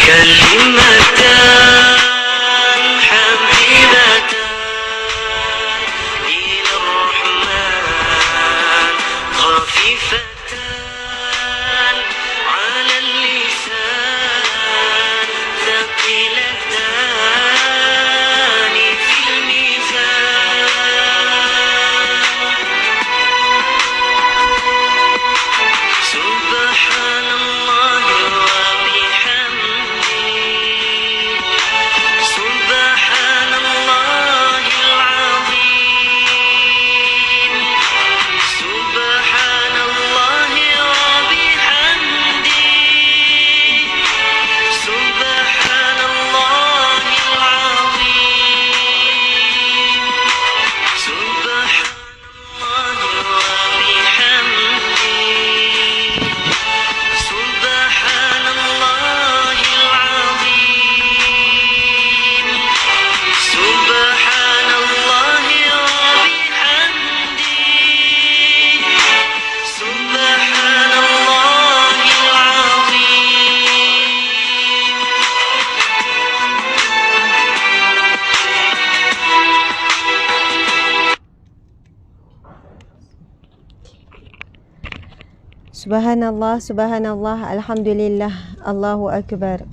كلمتان حبيبتان إلى الرحمن خفيفتان على اللسان ثقيلتان في الميزان سبحان الله وبحمده سبحان الله العظيم سبحان الله وبحمده سبحان الله العظيم سبحان الله وبحمده سبحان الله العظيم سبحان الله وبحمده سبحان الله العظيم Subhanallah, subhanallah, alhamdulillah, Allahu akbar.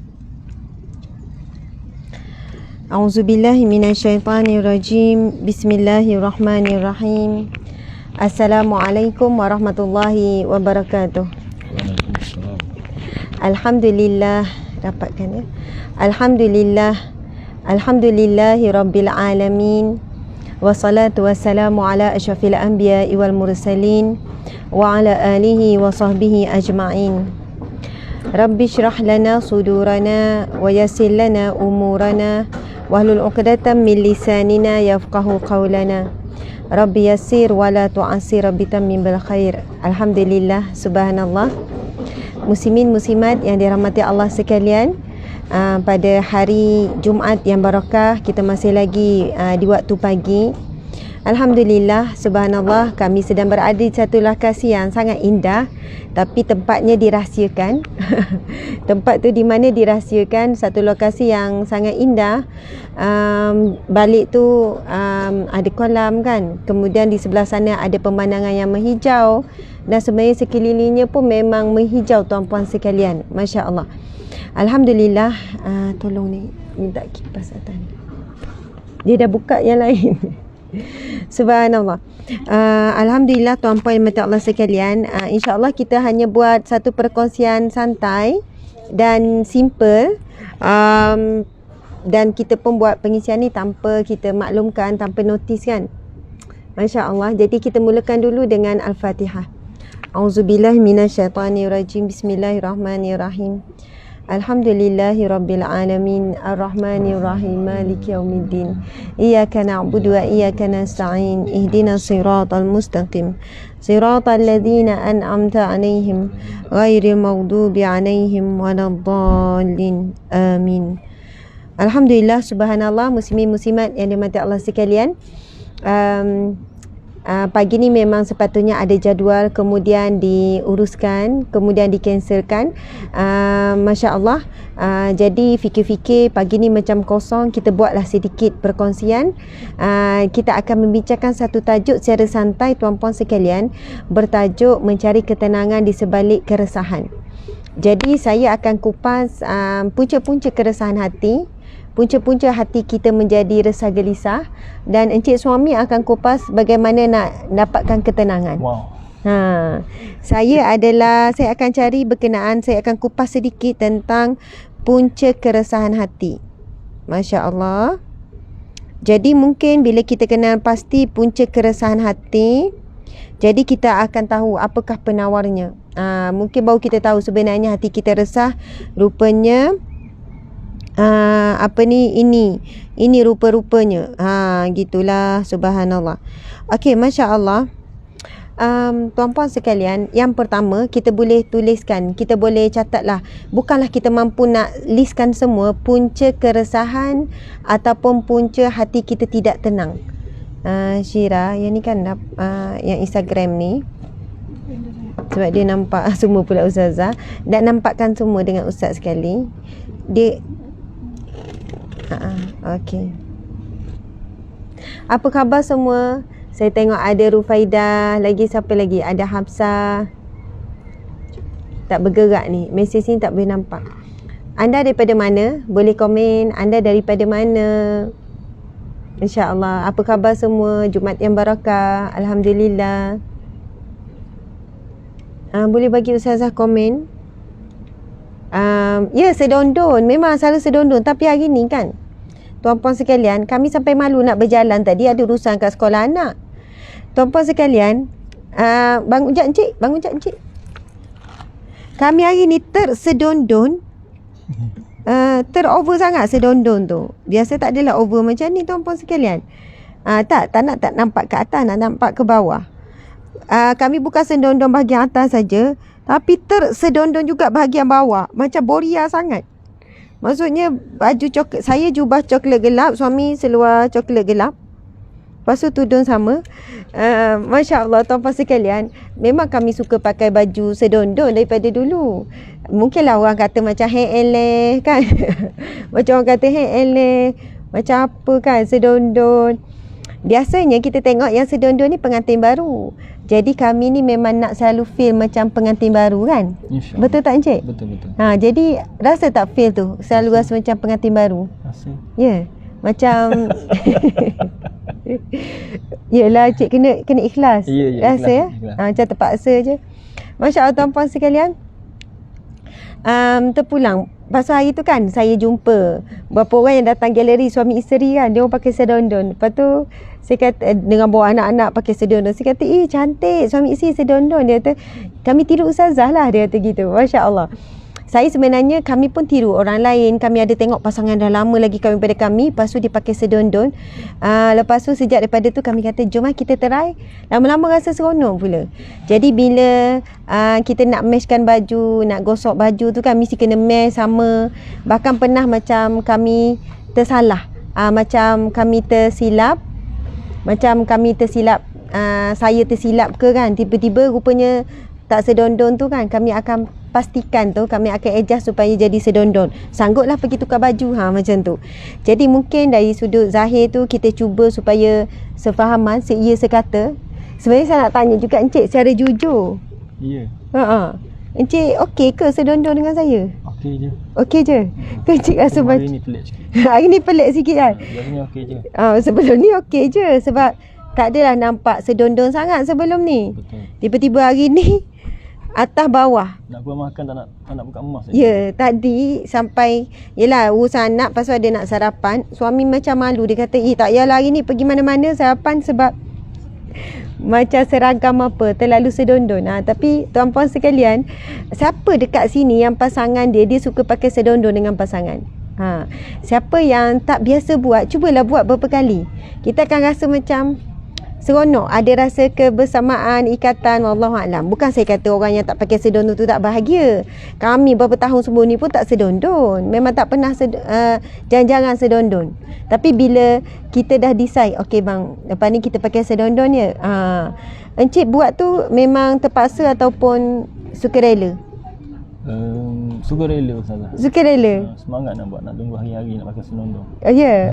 A'udzubillahi minasyaitanirrajim. Bismillahirrahmanirrahim. Assalamualaikum warahmatullahi wabarakatuh. Waalaikumsalam. Alhamdulillah, dapatkan ya. Alhamdulillah, alhamdulillahi rabbil alamin. Wassalatu wassalamu ala asyrafil anbiya'i wal mursalin wa ala alihi wa sahbihi ajma'in. Rabbi syrah lana sudurana wa yassir lana umurana wahlul 'uqdatam min lisanina yafqahu qawlana. Rabbi yassir wa la tu'assir, Rabbi tammim bil khair. Alhamdulillah, subhanallah. Muslimin muslimat yang dirahmati Allah sekalian, pada hari Jumaat yang barakah, kita masih lagi di waktu pagi. Alhamdulillah, subhanallah, kami sedang berada di satu lokasi yang sangat indah, tapi tempatnya dirahsiakan. Tempat tu di mana dirahsiakan, satu lokasi yang sangat indah. Balik tu ada kolam kan, kemudian di sebelah sana ada pemandangan yang menghijau, dan sebenarnya sekelilingnya pun memang menghijau tuan-puan sekalian. Masya Allah. Alhamdulillah. Tolong ni minta kipas atas ni, dia dah buka yang lain. Subhanallah. Alhamdulillah tuan-puan yang mati Allah sekalian, insya-Allah kita hanya buat satu perkongsian santai dan simple, dan kita pun buat pengisian ni tanpa kita maklumkan, tanpa notis kan. Masya-Allah. Jadi kita mulakan dulu dengan Al-Fatihah. Auzubillahi minasyaitanirrajim. Bismillahirrahmanirrahim. Alhamdulillahi rabbil alamin, arrahmanirrahim, maliki yaumiddin. Iyyaka na'budu wa iyyaka nasta'in. Ihdinas siratal mustaqim. Siratal ladzina an'amta 'alaihim ghairil maghdubi 'alaihim waladdallin. Amin. Alhamdulillah, subhanallah, muslimin muslimat yang dirahmati Allah sekalian. Pagi ni memang sepatutnya ada jadual, kemudian diuruskan, kemudian dikanselkan. Masya Allah. Jadi fikir-fikir pagi ni macam kosong, kita buatlah sedikit perkongsian. Kita akan membincangkan satu tajuk secara santai tuan-puan sekalian, bertajuk mencari ketenangan di sebalik keresahan. Jadi saya akan kupas punca-punca keresahan hati, punca-punca hati kita menjadi resah gelisah, dan Encik Suami akan kupas bagaimana nak dapatkan ketenangan. Wow. Saya akan cari berkenaan, saya akan kupas sedikit tentang punca keresahan hati. Masya Allah. Jadi mungkin bila kita kenal pasti punca keresahan hati, jadi kita akan tahu apakah penawarnya. Mungkin baru kita tahu sebenarnya hati kita resah, rupanya ini rupa-rupanya. Gitulah, subhanallah. Okey, Masya Allah. Tuan-puan sekalian, yang pertama kita boleh tuliskan, kita boleh catatlah. Bukanlah kita mampu nak listkan semua punca keresahan ataupun punca hati kita tidak tenang. Syira, yang ni kan yang Instagram ni, sebab dia nampak semua pula Ustazah, dan nampakkan semua dengan Ustaz sekali. dia okey. Apa khabar semua? Saya tengok ada Rufaidah, lagi siapa lagi? Ada Hafsah. Tak bergerak ni. Mesej ni tak boleh nampak. Anda daripada mana? Boleh komen. Anda daripada mana? InsyaAllah. Apa khabar semua? Jumaat yang barakah. Alhamdulillah. Boleh bagi Ustazah komen. Ya, sedondon. Memang selalu sedondon. Tapi hari ni kan, tuan-puan sekalian, kami sampai malu nak berjalan tadi. Ada urusan kat sekolah anak. Tuan-puan sekalian, bangun jap encik. Bangun jap encik. Kami hari ni tersedondon. Terover sangat sedondon tu. Biasa tak adalah over macam ni tuan-puan sekalian. Tak nak nampak ke atas, nak nampak ke bawah. Kami bukan sedondon bahagian atas saja, tapi tersedondon juga bahagian bawah. Macam boria sangat. Maksudnya baju coklat, saya jubah coklat gelap, suami seluar coklat gelap. Lepas tu tudung sama. Masya Allah tuan-puan sekalian, memang kami suka pakai baju sedondon daripada dulu. Mungkinlah orang kata macam eleh kan. Macam orang kata eleh, macam apa kan, sedondon. Biasanya kita tengok yang sedondon ni pengantin baru. Jadi kami ni memang nak selalu feel macam pengantin baru kan. Betul tak encik? Betul. Jadi rasa tak feel tu? Selalu rasa macam pengantin baru. Rasa. Ya. Macam yelah cik kena ikhlas. Ya, rasa ya. Macam terpaksa je. Masya Allah tuan-puan sekalian. Terpulang. Pasal hari tu kan saya jumpa beberapa orang yang datang galeri suami isteri kan. Dia orang pakai sedondon. Lepas tu saya kata dengan bawa anak-anak pakai sedondon. Saya kata cantik suami isteri sedondon. Dia kata kami tiru ustazah lah. Dia kata gitu. Masya Allah. Saya sebenarnya kami pun tiru orang lain. Kami ada tengok pasangan dah lama lagi kami pada kami. Lepas tu dia pakai sedondon. Lepas tu sejak daripada tu kami kata jom lah kita try. Lama-lama rasa seronok pula. Jadi bila kita nak matchkan baju, nak gosok baju tu kan mesti kena match sama. Bahkan pernah macam kami tersalah. Macam kami tersilap. Saya tersilap ke kan. Tiba-tiba rupanya tak sedondon tu kan. Kami akan pastikan tu, kami akan adjust supaya jadi sedondon. Sangguplah pergi tukar baju macam tu. Jadi mungkin dari sudut zahir tu kita cuba supaya sefahaman, seia sekata. Sebenarnya saya nak tanya juga encik secara jujur. Ya. Encik okey ke sedondon dengan saya? Okey je. Okey je. Ke encik rasa Hari ni pelik sikit. Hari ni pelik sikit kan? Biasanya okey je. Sebelum ni okey je sebab tak adalah nampak sedondon sangat sebelum ni. Betul. Tiba-tiba hari ni atas bawah. Nak keluar makan tak nak buka emas saja. Ya, tadi sampai yelah urusan anak pasal ada nak sarapan. Suami macam malu, dia kata, tak payahlah hari ni pergi mana-mana sarapan sebab macam seragam apa, terlalu sedondon. Tapi tuan-puan sekalian, siapa dekat sini yang pasangan dia suka pakai sedondon dengan pasangan? Siapa yang tak biasa buat, cubalah buat beberapa kali. Kita akan rasa macam seronok, ada rasa kebersamaan, ikatan. Wallahualam. Bukan saya kata orang yang tak pakai sedondon tu tak bahagia. Kami berapa tahun sebelum ni pun tak sedondon. Memang tak pernah jarang-jarang sedondon. Tapi bila kita dah decide, okey bang, lepas ni kita pakai sedondon ya. Encik buat tu memang terpaksa ataupun sukarela? Sukarela ustazah. Sukarela. Semangat nak buat, nak tunggu hari-hari nak pakai sedondon. Oh ya.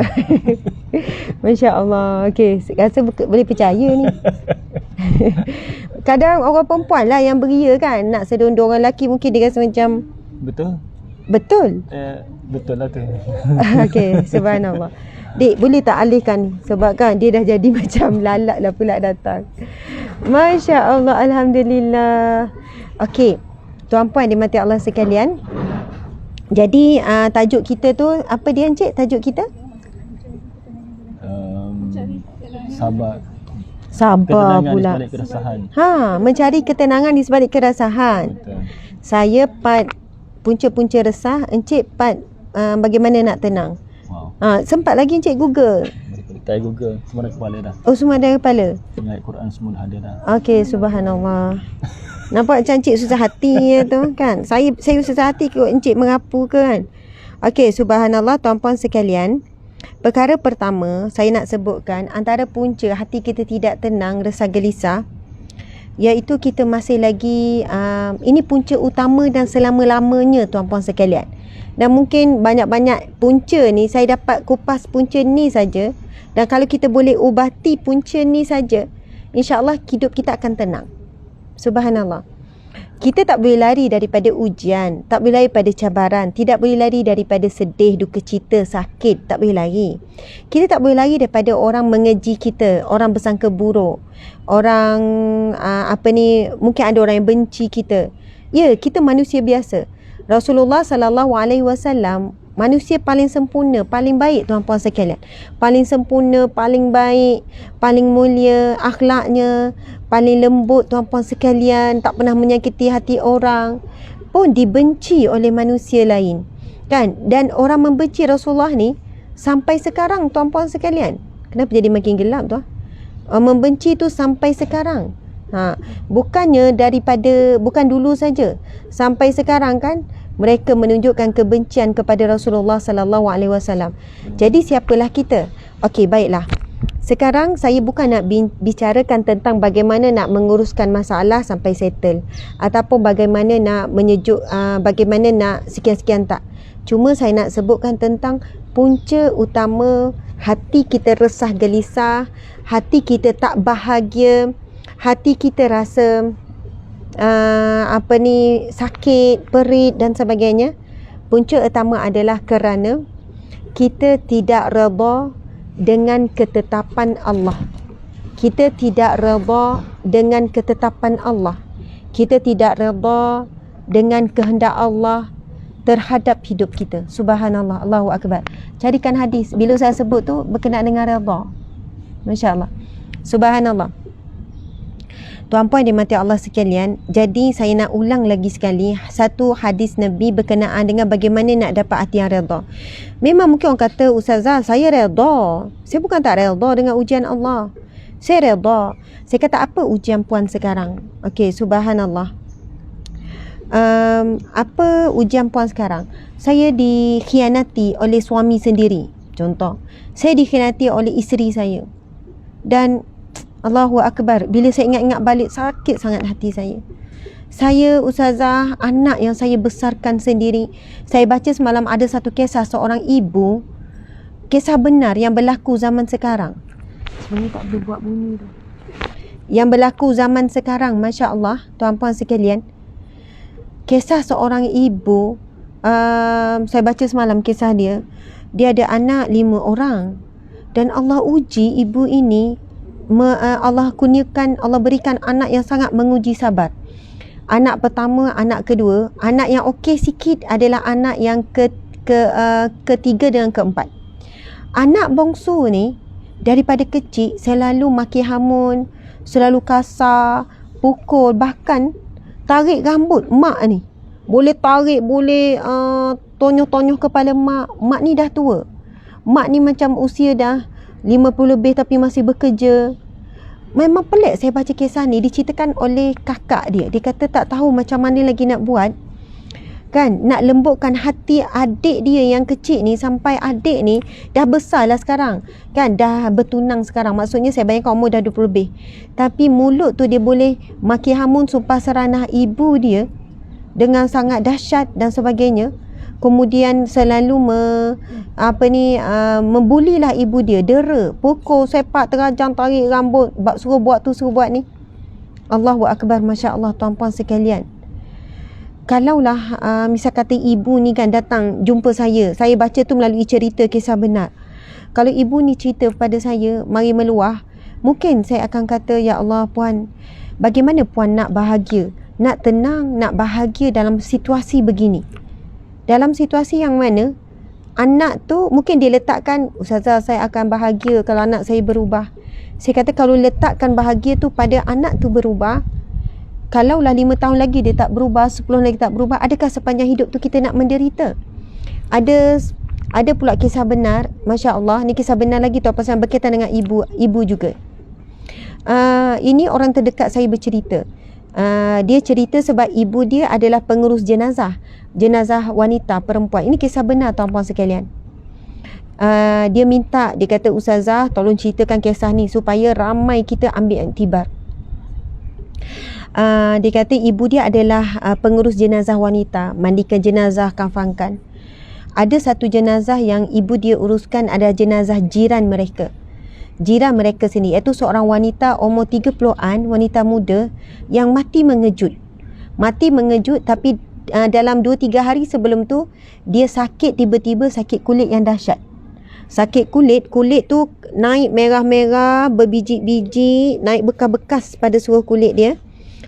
Masya Allah. Okey, rasa boleh percaya ni. Kadang orang perempuan lah yang beria kan, nak sedondon. Orang lelaki mungkin dia rasa macam Betul? Betul Lah tu. Okey, subhanallah. Dik, boleh tak alihkan ni? Sebab kan dia dah jadi macam lalat lah pula datang. Masya Allah, Alhamdulillah. Okey, tuan-puan dimati Allah sekalian. Jadi tajuk kita tu apa dia encik? Tajuk kita? Sabar Sabar pula. Ketenangan di sebalik keresahan. Mencari ketenangan di sebalik keresahan. Betul. Saya part punca-punca resah, encik part bagaimana nak tenang. Wow. Sempat lagi encik Google. Tak Google, semua ada kepala dah. Oh, semua ada kepala. Ayat Quran semua dah ada dah. Okey, subhanallah. Nampak macam encik susah hati tu kan. Saya susah hati ke encik mengapu ke kan. Okey, subhanallah tuan-puan sekalian. Perkara pertama saya nak sebutkan antara punca hati kita tidak tenang, resah gelisah. iaitu kita masih lagi ini punca utama dan selama-lamanya tuan-puan sekalian. Dan mungkin banyak-banyak punca ni, saya dapat kupas punca ni saja. Dan kalau kita boleh ubati punca ni saja, insya-Allah hidup kita akan tenang. Subhanallah. Kita tak boleh lari daripada ujian, tak boleh lari daripada cabaran, tidak boleh lari daripada sedih, duka cita, sakit, tak boleh lari. Kita tak boleh lari daripada orang mengeji kita, orang bersangka buruk, orang mungkin ada orang yang benci kita. Ya, kita manusia biasa. Rasulullah sallallahu alaihi wasallam manusia paling sempurna, paling baik tuan-puan sekalian. Paling sempurna, paling baik, paling mulia akhlaknya, paling lembut tuan-puan sekalian, tak pernah menyakiti hati orang, pun dibenci oleh manusia lain. Kan? Dan orang membenci Rasulullah ni sampai sekarang tuan-puan sekalian. Kenapa jadi makin gelap tu? Membenci tu sampai sekarang. Bukan dulu saja, sampai sekarang kan mereka menunjukkan kebencian kepada Rasulullah sallallahu alaihi wasallam. Jadi siapalah kita? Okey, baiklah. Sekarang saya bukan nak bicarakan tentang bagaimana nak menguruskan masalah sampai settle, ataupun bagaimana nak bagaimana nak sekian-sekian, tak. Cuma saya nak sebutkan tentang punca utama hati kita resah gelisah, hati kita tak bahagia, hati kita rasa sakit, perit dan sebagainya. Punca utama adalah kerana kita tidak redha dengan ketetapan Allah. Kita tidak redha dengan ketetapan Allah. Kita tidak redha dengan kehendak Allah terhadap hidup kita. Subhanallah, Allahu Akbar. Carikan hadis bila saya sebut tu berkenaan dengan redha. Masya-Allah. Subhanallah. Tuan-puan dimati Allah sekalian, jadi saya nak ulang lagi sekali satu hadis Nabi berkenaan dengan bagaimana nak dapat hati yang redha. Memang mungkin orang kata, Ustazah, saya redha. Saya bukan tak redha dengan ujian Allah. Saya redha. Saya kata, apa ujian puan sekarang? Okey, subhanallah. Apa ujian puan sekarang? Saya dikhianati oleh suami sendiri. Contoh, saya dikhianati oleh isteri saya. Dan Allahu Akbar, bila saya ingat-ingat balik, sakit sangat hati saya. Saya, Ustazah, anak yang saya besarkan sendiri. Saya baca semalam ada satu kisah seorang ibu, kisah benar yang berlaku zaman sekarang. Sebenarnya tak boleh buat bunyi tu. Yang berlaku zaman sekarang, Masya Allah, tuan-puan sekalian. Kisah seorang ibu, saya baca semalam kisah dia. Dia ada anak 5 orang. Dan Allah uji ibu ini, Allah kurniakan, Allah berikan anak yang sangat menguji sabar. Anak pertama, anak kedua, anak yang okey sikit adalah anak yang ketiga dengan keempat. Anak bongsu ni daripada kecil selalu maki hamun, selalu kasar, pukul, bahkan tarik rambut mak ni. Boleh tarik, boleh tonyoh-tonyoh kepala mak. Mak ni dah tua. Mak ni macam usia dah 50 lebih tapi masih bekerja. Memang pelik saya baca kisah ni, diceritakan oleh kakak dia. Dia kata tak tahu macam mana lagi nak buat, kan, nak lembutkan hati adik dia yang kecil ni, sampai adik ni dah besar lah sekarang, kan, dah bertunang sekarang. Maksudnya saya bayangkan umur dah 20 lebih. Tapi mulut tu dia boleh maki hamun sumpah seranah ibu dia dengan sangat dahsyat dan sebagainya. Kemudian selalu membulilah ibu dia, dera, pukul, sepak, terajang, tarik rambut, suruh buat tu, suruh buat ni. Allahu Akbar, Masya Allah, tuan-puan sekalian. Kalaulah misal kata ibu ni kan datang jumpa saya baca tu melalui cerita kisah benar. Kalau ibu ni cerita kepada saya, mari meluah, mungkin saya akan kata, ya Allah puan, bagaimana puan nak bahagia, nak tenang, nak bahagia dalam situasi begini? Dalam situasi yang mana anak tu mungkin dia letakkan, Ustazah, saya akan bahagia kalau anak saya berubah. Saya kata, kalau letakkan bahagia tu pada anak tu berubah, kalaulah 5 tahun lagi dia tak berubah, 10 tahun lagi tak berubah, adakah sepanjang hidup tu kita nak menderita? Ada pula kisah benar, Masya Allah, ni kisah benar lagi tu, pasal berkaitan dengan ibu juga. Ini orang terdekat saya bercerita. Dia cerita sebab ibu dia adalah pengurus jenazah wanita, perempuan. Ini kisah benar tuan-puan sekalian. Dia minta, dia kata, Ustazah, tolong ceritakan kisah ni supaya ramai kita ambil iktibar. Dia kata ibu dia adalah pengurus jenazah wanita, mandikan jenazah, kafankan. Ada satu jenazah yang ibu dia uruskan, ada jenazah jiran mereka sendiri, iaitu seorang wanita umur 30-an, wanita muda yang mati mengejut, tapi dalam 2-3 hari sebelum tu dia sakit, tiba-tiba sakit kulit yang dahsyat. Sakit kulit tu naik merah-merah, berbiji-biji, naik bekas-bekas pada seluruh kulit dia,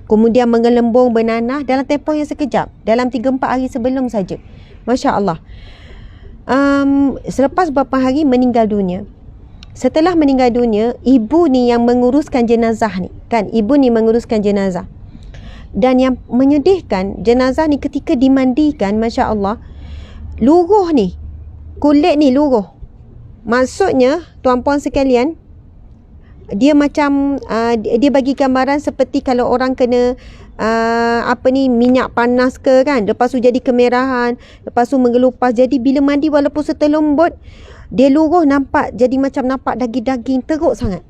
kemudian mengelembung, bernanah dalam tempoh yang sekejap, dalam 3-4 hari sebelum saja. Masya Allah. Selepas beberapa hari meninggal dunia. Setelah meninggal dunia, ibu ni yang menguruskan jenazah ni, kan, ibu ni menguruskan jenazah. Dan yang menyedihkan, jenazah ni ketika dimandikan, Masya Allah, luruh ni, kulit ni luruh. Maksudnya, tuan-puan sekalian, dia macam dia bagi gambaran seperti kalau orang kena minyak panas ke, kan, lepas tu jadi kemerahan, lepas tu mengelupas. Jadi bila mandi walaupun seterlembut, dia luruh, nampak jadi macam nampak daging-daging, teruk sangat.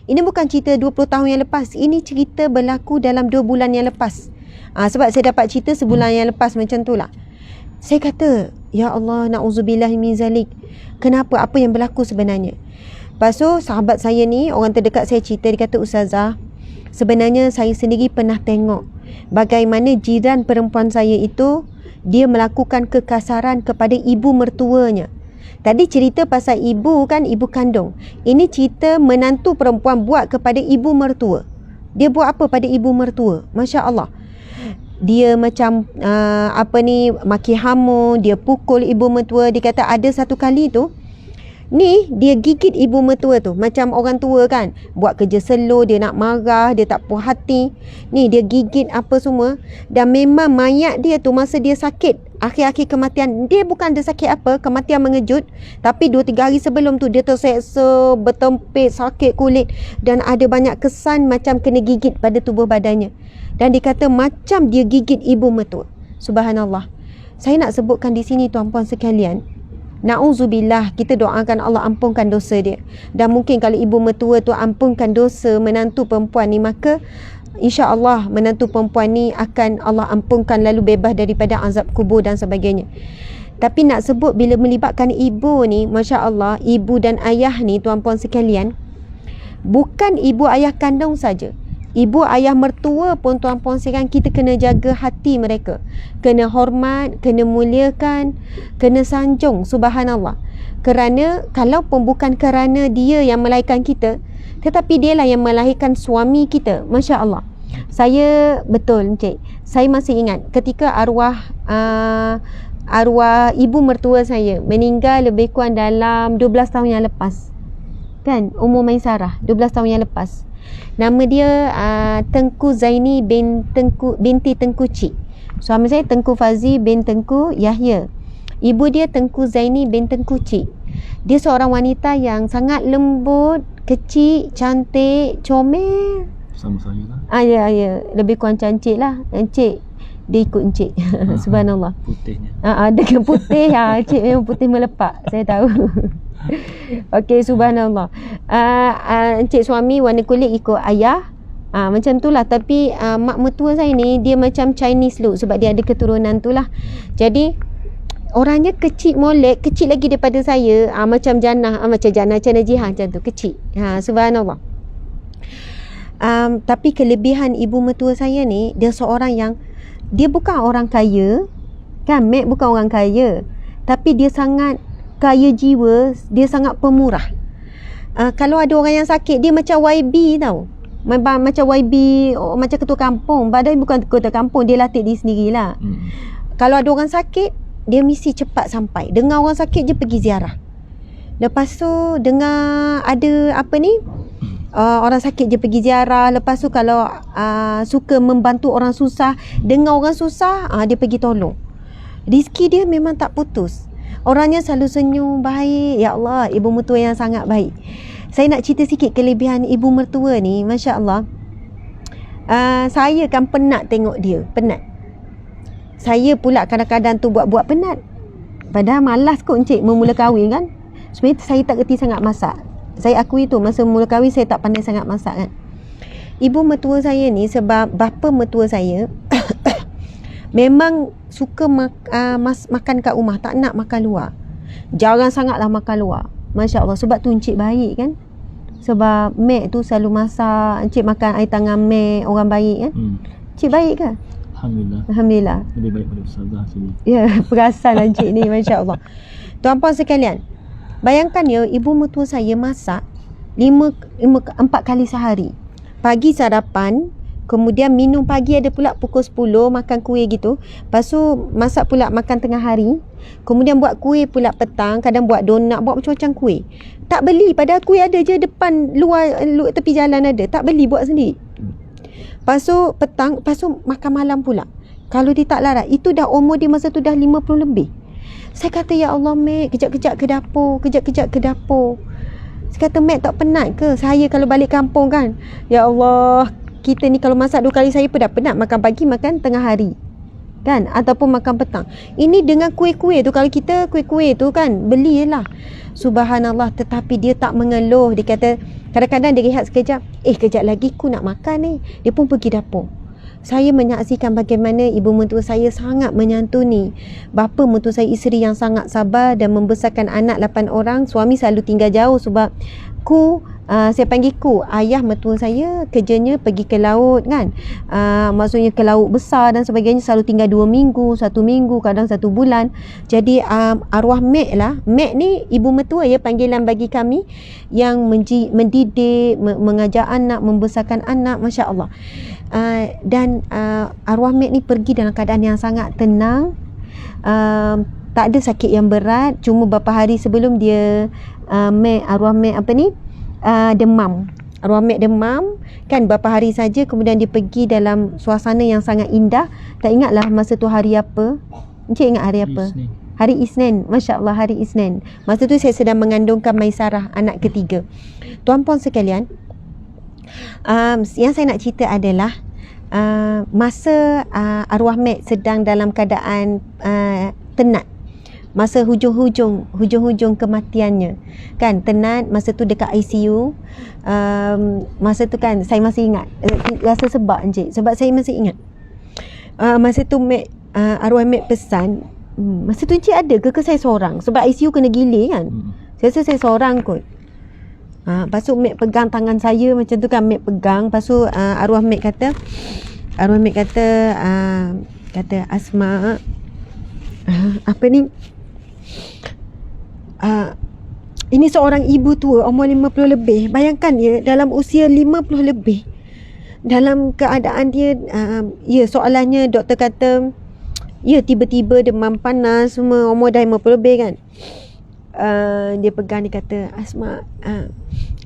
Ini bukan cerita 20 tahun yang lepas, ini cerita berlaku dalam 2 bulan yang lepas. Sebab saya dapat cerita sebulan yang lepas, macam tu lah. Saya kata, ya Allah, na'udzubillah min zalik. Kenapa? Apa yang berlaku sebenarnya? Lepas tu sahabat saya ni, orang terdekat saya cerita, dia kata, Ustazah, sebenarnya saya sendiri pernah tengok bagaimana jiran perempuan saya itu, dia melakukan kekasaran kepada ibu mertuanya. Tadi cerita pasal ibu, kan, ibu kandung. Ini cerita menantu perempuan buat kepada ibu mertua. Dia buat apa pada ibu mertua? Masya Allah. Dia macam maki hamu, dia pukul ibu mertua. Dia kata ada satu kali tu, ni dia gigit ibu mertua tu, macam orang tua, kan, buat kerja slow, dia nak marah, dia tak puas hati, ni dia gigit apa semua. Dan memang mayat dia tu masa dia sakit, akhir-akhir kematian, dia bukan ada sakit apa, kematian mengejut, tapi 2-3 hari sebelum tu dia terseksa, bertempit, sakit kulit, dan ada banyak kesan macam kena gigit pada tubuh badannya. Dan dia kata macam dia gigit ibu mertua. Subhanallah. Saya nak sebutkan di sini, tuan-puan sekalian, na'udzubillah, kita doakan Allah ampunkan dosa dia. Dan mungkin kalau ibu mertua tu ampunkan dosa menantu perempuan ni, maka insya-Allah menantu perempuan ni akan Allah ampunkan, lalu bebas daripada azab kubur dan sebagainya. Tapi nak sebut bila melibatkan ibu ni, Masya Allah, ibu dan ayah ni, tuan-puan sekalian, bukan ibu ayah kandung saja, ibu ayah mertua pun, tuan-puan sekalian, kita kena jaga hati mereka, kena hormat, kena muliakan, kena sanjung. Subhanallah. Kerana kalaupun bukan kerana dia yang melahirkan kita, tetapi dialah yang melahirkan suami kita. Masya Allah. Saya, betul Encik, saya masih ingat ketika arwah ibu mertua saya meninggal lebih kurang dalam 12 tahun yang lepas, kan, umur Maisarah 12 tahun yang lepas. Nama dia Tengku Zaini binti Tengku Cik. Suami saya Tengku Fazi bin Tengku Yahya. Ibu dia Tengku Zaini bin Tengku Cik. Dia seorang wanita yang sangat lembut, kecil, cantik, comel. Sama saya lah. Ya, lebih kurang cantik lah. Encik, dia ikut Encik. Subhanallah. Putihnya. Dengan putih. Encik memang putih melepak, saya tahu. Okey, subhanallah. Encik suami warna kulit ikut ayah. Macam tu lah. Tapi mak mertua saya ni, dia macam Chinese look, sebab dia ada keturunan tu lah. Jadi orangnya kecil molek, kecil lagi daripada saya. Macam Jannah, macam Jihah macam tu, kecil. Subhanallah. Tapi kelebihan ibu mertua saya ni, dia seorang yang, dia bukan orang kaya, kan, Mek bukan orang kaya, tapi dia sangat kaya jiwa, dia sangat pemurah. Kalau ada orang yang sakit, dia macam YB tau, macam YB, macam ketua kampung, padahal bukan ketua kampung, dia latih diri sendirilah. Kalau ada orang sakit, dia mesti cepat sampai. Dengar orang sakit je pergi ziarah. Lepas tu dengar ada orang sakit je pergi ziarah. Lepas tu kalau suka membantu orang susah, dengar orang susah, dia pergi tolong. Rizki dia memang tak putus. Orangnya selalu senyum, baik. Ya Allah, ibu mertua yang sangat baik. Saya nak cerita sikit kelebihan ibu mertua ni. Masya Allah. Saya kan penat tengok dia. Penat. Saya pula kadang-kadang tu buat-buat penat. Padahal malas kot Encik memula kahwin, kan. Sebenarnya saya tak reti sangat masak. Saya akui tu, masa mula kahwin saya tak pandai sangat masak, kan. ibu mertua saya ni, sebab bapa mertua saya memang suka makan kat rumah, tak nak makan luar. Jarang sangatlah makan luar. Masya Allah, sebab tu encik baik kan. Sebab mek tu selalu masak, encik makan air tangan mek, orang baik kan. Encik baik kan? Alhamdulillah. Alhamdulillah. Lebih baik pada ustazah sini. Ya, perasan lah encik ni, Masya Allah. Tuan-puan sekalian, bayangkan ya, ibu mertua saya masak 4 kali sehari. Pagi sarapan, kemudian minum pagi ada pula pukul 10, makan kuih gitu. Lepas tu masak pula makan tengah hari. Kemudian buat kuih pula petang, kadang buat donat, buat macam-macam kuih. Tak beli, padahal kuih ada je depan luar tepi jalan ada. Tak beli, buat sendiri. Lepas tu petang, lepas tu makan malam pula. Kalau dia tak larat, itu dah umur dia masa tu dah 50 lebih. Saya kata, ya Allah Mek, kejap-kejap ke dapur, kejap-kejap ke dapur. Saya kata, Mek tak penat ke? Saya kalau balik kampung kan, ya Allah, kita ni kalau masak 2 kali, saya pun dah penat. Makan pagi, makan tengah hari kan, ataupun makan petang. Ini dengan kuih-kuih tu, kalau kita kuih-kuih tu kan, belilah. Subhanallah, tetapi dia tak mengeluh. Dia kata, kadang-kadang dia rehat sekejap, kejap lagi ku nak makan ni. Dia pun pergi dapur. Saya menyaksikan bagaimana ibu mertua saya sangat menyantuni bapa mertua saya, isteri yang sangat sabar dan membesarkan anak 8 orang. Suami selalu tinggal jauh sebab saya panggil ayah mertua saya kerjanya pergi ke laut kan. Maksudnya ke laut besar dan sebagainya, selalu tinggal 2 minggu, 1 minggu, kadang 1 bulan. Jadi arwah Mek lah. Mek ni ibu mertua ya, panggilan bagi kami yang mendidik, mengajar anak, membesarkan anak, Masya Allah. Dan arwah Mek ni pergi dalam keadaan yang sangat tenang. Tak ada sakit yang berat. Cuma beberapa hari sebelum dia arwah Mek demam. Arwah Mek demam kan beberapa hari saja, kemudian dia pergi dalam suasana yang sangat indah. Tak ingatlah masa tu hari apa. Encik ingat hari apa? Isnin. Hari Isnin. Masya Allah, hari Isnin. Masa tu saya sedang mengandungkan Maisarah, anak ketiga. Tuan-puan sekalian, yang saya nak cerita adalah masa arwah Mek sedang dalam keadaan tenat, masa hujung-hujung kematiannya kan, tenat, masa tu dekat ICU. Masa tu kan saya masih ingat, rasa sebab encik, sebab saya masih ingat masa tu arwah Mek pesan, masa tu encik ada ke saya seorang, sebab ICU kena gilir kan. Saya rasa saya seorang kot. Lepas tu Mek pegang tangan saya macam tu kan, Mek pegang. Lepas tu arwah Mek kata Asma, ini seorang ibu tua umur 50 lebih. Bayangkan ya, dalam usia 50 lebih, dalam keadaan dia soalannya doktor kata tiba-tiba demam panas semua, umur dah 50 lebih kan. Dia pegang, dia kata, Asma,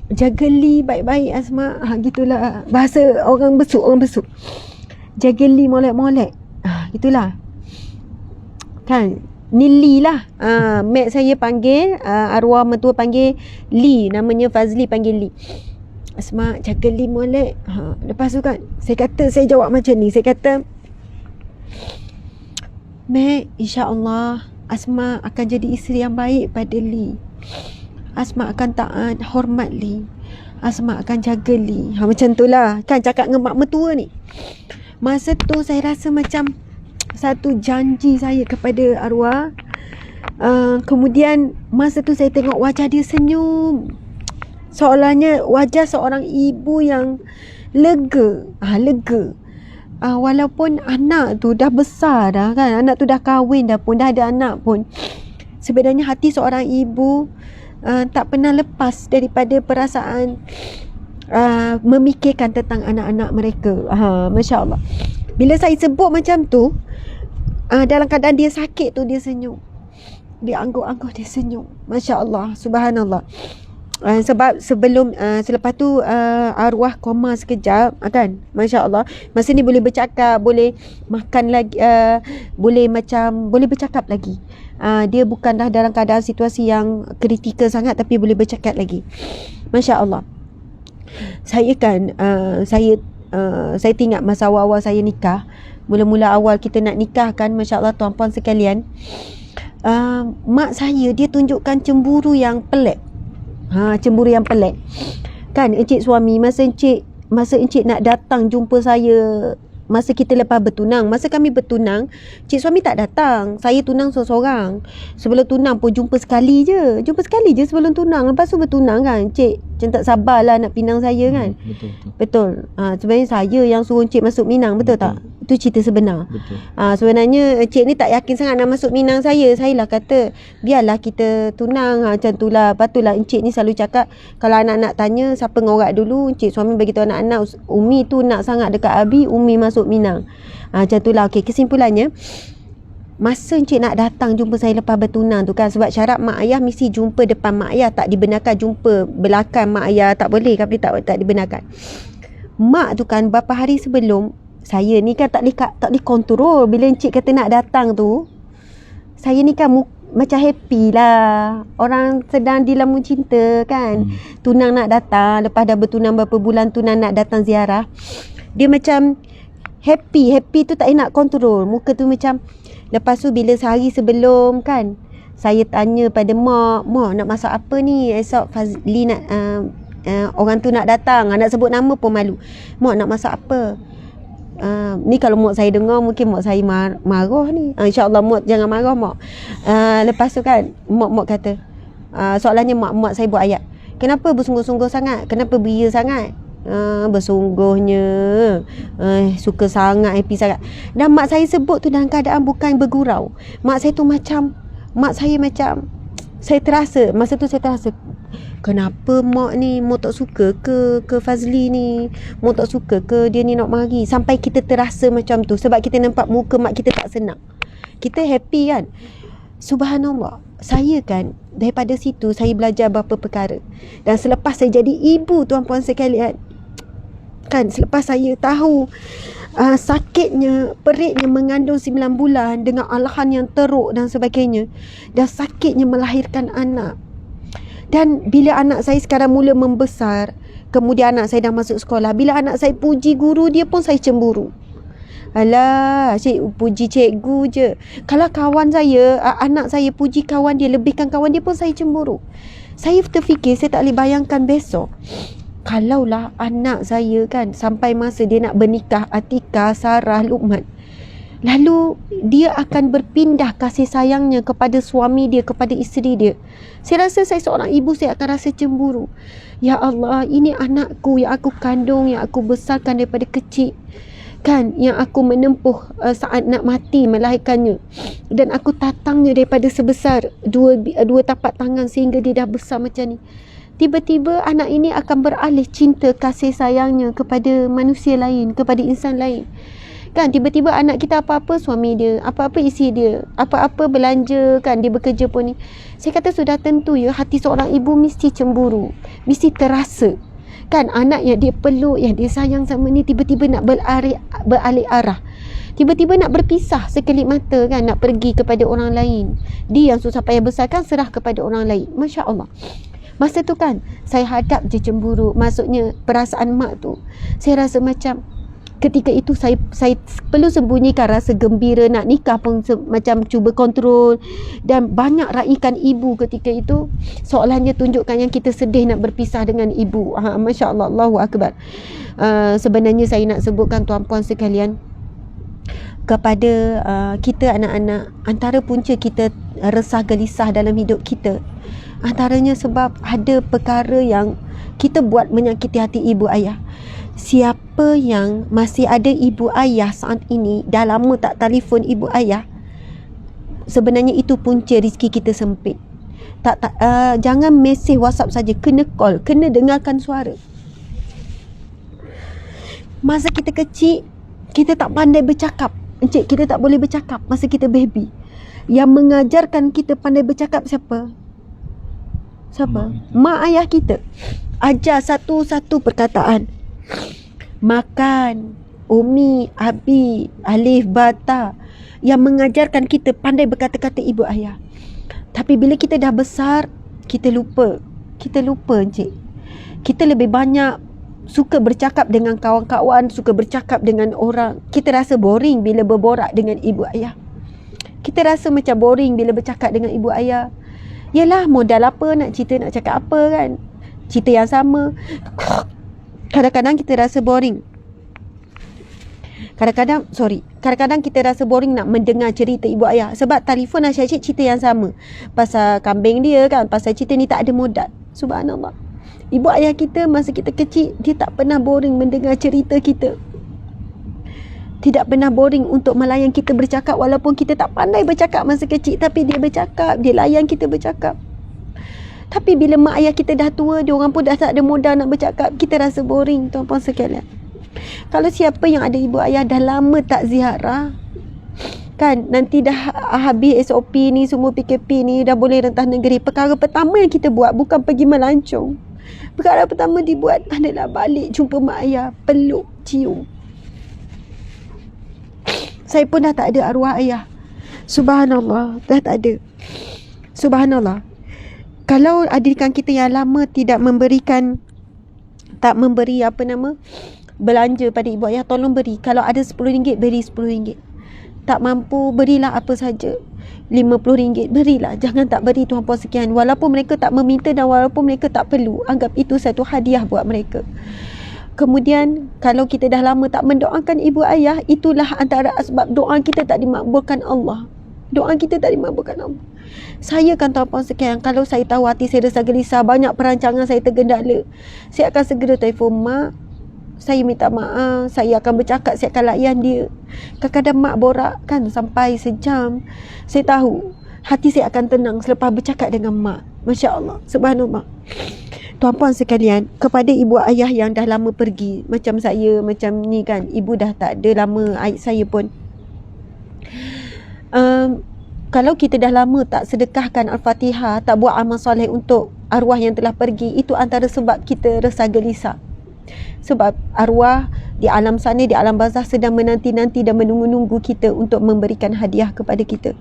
jaga Li baik-baik Asma. Gitulah bahasa orang besuk. Jaga Li molek-molek. Gitulah kan, ni Li lah. Mek saya panggil, arwah mertua panggil Li, namanya Fazli, panggil Li. Asma, jaga Li molek. Lepas tu kan saya jawab macam ni. Saya kata, Mek, insya-Allah Asma akan jadi isteri yang baik pada Li. Asma akan taat, hormat Li. Asma akan jaga Li. Macam tu lah kan, cakap dengan mak mertua ni. Masa tu saya rasa macam satu janji saya kepada arwah. Kemudian masa tu saya tengok wajah dia senyum, seolahnya wajah seorang ibu yang lega. Walaupun anak tu dah besar dah kan, anak tu dah kahwin dah pun, dah ada anak pun, sebenarnya hati seorang ibu tak pernah lepas daripada perasaan memikirkan tentang anak-anak mereka. Masya Allah. Bila saya sebut macam tu, dalam keadaan dia sakit tu, dia senyum, dia angguh-angguh, dia senyum. Masya Allah, subhanallah. Sebab selepas tu arwah koma sekejap kan. Masya Allah, masa ni boleh bercakap, boleh makan lagi, boleh bercakap lagi. Dia bukanlah dalam keadaan situasi yang kritikal sangat, tapi boleh bercakap lagi. Masya Allah. Saya kan saya ingat masa awal-awal saya nikah, mula-mula awal kita nak nikah kan, Masya Allah tuan-puan sekalian, mak saya dia tunjukkan cemburu yang pelik. Cemburu yang pelik kan. Encik suami, masa encik Encik nak datang jumpa saya masa kita lepas bertunang. Masa kami bertunang, cik suami tak datang. Saya tunang seorang-seorang. Sebelum tunang pun jumpa sekali je sebelum tunang. Lepas tu bertunang kan, cik macam tak sabarlah nak pinang saya kan. Betul. Sebenarnya saya yang suruh encik masuk minang, betul tak? Itu cerita sebenar. Betul. Sebenarnya encik ni tak yakin sangat nak masuk minang saya. Saya lah kata, biarlah kita tunang. Macam tu lah. Lepas tu lah encik ni selalu cakap, kalau anak-anak tanya siapa ngorak dulu, encik suami bagi tahu anak-anak, Umi tu nak sangat dekat Abi, Umi masuk minang. Macam tu lah. Okey, kesimpulannya, masa encik nak datang jumpa saya lepas bertunang tu kan, sebab syarat mak ayah mesti jumpa depan mak ayah, tak dibenarkan jumpa belakang mak ayah, tak boleh, tapi tak dibenarkan. Mak tu kan berapa hari sebelum, saya ni kan tak boleh kontrol. Bila encik kata nak datang tu, saya ni kan macam happy lah. Orang sedang dilambung cinta kan. Tunang nak datang, lepas dah bertunang berapa bulan, tunang nak datang ziarah. Dia macam happy tu tak nak kontrol. Muka tu macam. Lepas tu bila sehari sebelum kan, saya tanya pada mak nak masak apa ni? Esok Fazli nak orang tu nak datang. Nak sebut nama pun malu. Mak nak masak apa? Ni kalau mak saya dengar, mungkin mak saya marah ni. InsyaAllah mak jangan marah mak. Lepas tu kan, mak kata, soalannya mak saya buat ayat, kenapa bersungguh-sungguh sangat? Kenapa beria sangat? Bersungguhnya suka sangat, happy sangat. Dan mak saya sebut tu dalam keadaan bukan bergurau. Mak saya macam saya terasa, masa tu saya terasa, kenapa mak tak suka ke Fazli ni? Mak tak suka ke dia ni nak mari? Sampai kita terasa macam tu. Sebab kita nampak muka mak kita tak senang. Kita happy kan? Subhanallah. Saya kan, daripada situ saya belajar beberapa perkara. Dan selepas saya jadi ibu, tuan-puan sekalian, kan, selepas saya tahu sakitnya, peritnya mengandung 9 bulan dengan alahan yang teruk dan sebagainya, dan sakitnya melahirkan anak. Dan bila anak saya sekarang mula membesar, kemudian anak saya dah masuk sekolah, bila anak saya puji guru dia pun saya cemburu. Alah, puji cikgu je. Kalau kawan saya, anak saya puji kawan dia, lebihkan kawan dia pun saya cemburu. Saya terfikir, saya tak boleh bayangkan besok, kalaulah anak saya kan sampai masa dia nak bernikah, Atika, Sarah, Luqman, lalu dia akan berpindah kasih sayangnya kepada suami dia, kepada isteri dia. Saya rasa saya seorang ibu, saya akan rasa cemburu. Ya Allah, ini anakku yang aku kandung, yang aku besarkan daripada kecil kan, yang aku menempuh saat nak mati melahirkannya, dan aku tatangnya daripada sebesar dua tapak tangan sehingga dia dah besar macam ni. Tiba-tiba anak ini akan beralih cinta kasih sayangnya kepada manusia lain, kepada insan lain. Kan, tiba-tiba anak kita apa-apa suami dia, apa-apa isi dia, apa-apa belanja kan, dia bekerja pun ni. Saya kata sudah tentu ya, hati seorang ibu mesti cemburu, mesti terasa. Kan, anak yang dia peluk, yang dia sayang sama ni, tiba-tiba nak beralih arah. Tiba-tiba nak berpisah sekelip mata kan, nak pergi kepada orang lain. Dia yang susah payah besarkan serah kepada orang lain. Masya Allah. Masa tu kan, saya hadap je cemburu. Maksudnya perasaan mak tu, saya rasa macam ketika itu saya perlu sembunyikan rasa gembira. Nak nikah pun macam cuba kontrol, dan banyak raikan ibu ketika itu, seolahnya tunjukkan yang kita sedih nak berpisah dengan ibu. Masya Allah, Allahu Akbar. Sebenarnya saya nak sebutkan tuan-puan sekalian, kepada kita anak-anak, antara punca kita resah gelisah dalam hidup kita, antaranya sebab ada perkara yang kita buat menyakiti hati ibu ayah. Siapa yang masih ada ibu ayah saat ini, dah lama tak telefon ibu ayah, sebenarnya itu punca rezeki kita sempit. Jangan mesej WhatsApp saja, kena call, kena dengarkan suara. Masa kita kecil, kita tak pandai bercakap. Encik, kita tak boleh bercakap masa kita baby. Yang mengajarkan kita pandai bercakap siapa? Mak ayah kita. Ajar satu-satu perkataan. Makan, Umi, Abi, Alif, Bata. Yang mengajarkan kita pandai berkata-kata ibu ayah. Tapi bila kita dah besar, kita lupa. Kita lupa, encik. Kita lebih banyak suka bercakap dengan kawan-kawan, suka bercakap dengan orang. Kita rasa boring bila berborak dengan ibu ayah. Kita rasa macam boring bila bercakap dengan ibu ayah. Yelah, modal apa nak cerita, nak cakap apa kan? Cerita yang sama. Kadang-kadang kita rasa boring. Kadang-kadang kita rasa boring nak mendengar cerita ibu ayah. Sebab telefon asyik-asyik cerita yang sama. Pasal kambing dia kan, pasal cerita ni tak ada modal. Subhanallah. Ibu ayah kita masa kita kecil, dia tak pernah boring mendengar cerita kita. Tidak pernah boring untuk melayan kita bercakap, walaupun kita tak pandai bercakap masa kecil, tapi dia bercakap, dia layan kita bercakap. Tapi bila mak ayah kita dah tua, dia orang pun dah tak ada modal nak bercakap, kita rasa boring, tuan-puan sekalian. Kalau siapa yang ada ibu ayah dah lama tak ziarah, kan, nanti dah habis SOP ni, semua PKP ni, dah boleh rentas negeri, perkara pertama yang kita buat bukan pergi melancong. Perkara pertama dibuat adalah balik jumpa mak ayah, peluk, cium. Saya pun dah tak ada arwah ayah. Subhanallah, dah tak ada. Subhanallah. Kalau adikan kita yang lama tidak memberi belanja pada ibu ayah, tolong beri. Kalau ada RM10, beri RM10. Tak mampu, berilah apa saja. RM50, berilah. Jangan tak beri, tuan-puan sekian. Walaupun mereka tak meminta dan walaupun mereka tak perlu, anggap itu satu hadiah buat mereka. Kemudian, kalau kita dah lama tak mendoakan ibu ayah, itulah antara sebab doa kita tak dimakbulkan Allah. Doa kita tak dimakbulkan Allah. Saya kan tuan-puan sekian, kalau saya tahu hati saya rasa gelisah, banyak perancangan saya tergendala, saya akan segera telefon mak. Saya minta maaf, saya akan bercakap, saya akan layan dia. Kadang-kadang mak borak kan sampai sejam. Saya tahu hati saya akan tenang selepas bercakap dengan mak. Masya Allah, subhanallah. Tuan-puan sekalian, kepada ibu ayah yang dah lama pergi, macam saya, macam ni kan, ibu dah tak ada lama, aib saya pun. Kalau kita dah lama tak sedekahkan Al-Fatihah, tak buat amal soleh untuk arwah yang telah pergi, itu antara sebab kita rasa gelisah. Sebab arwah di alam sana, di alam barzah sedang menanti-nanti dan menunggu-nunggu kita untuk memberikan hadiah kepada kita.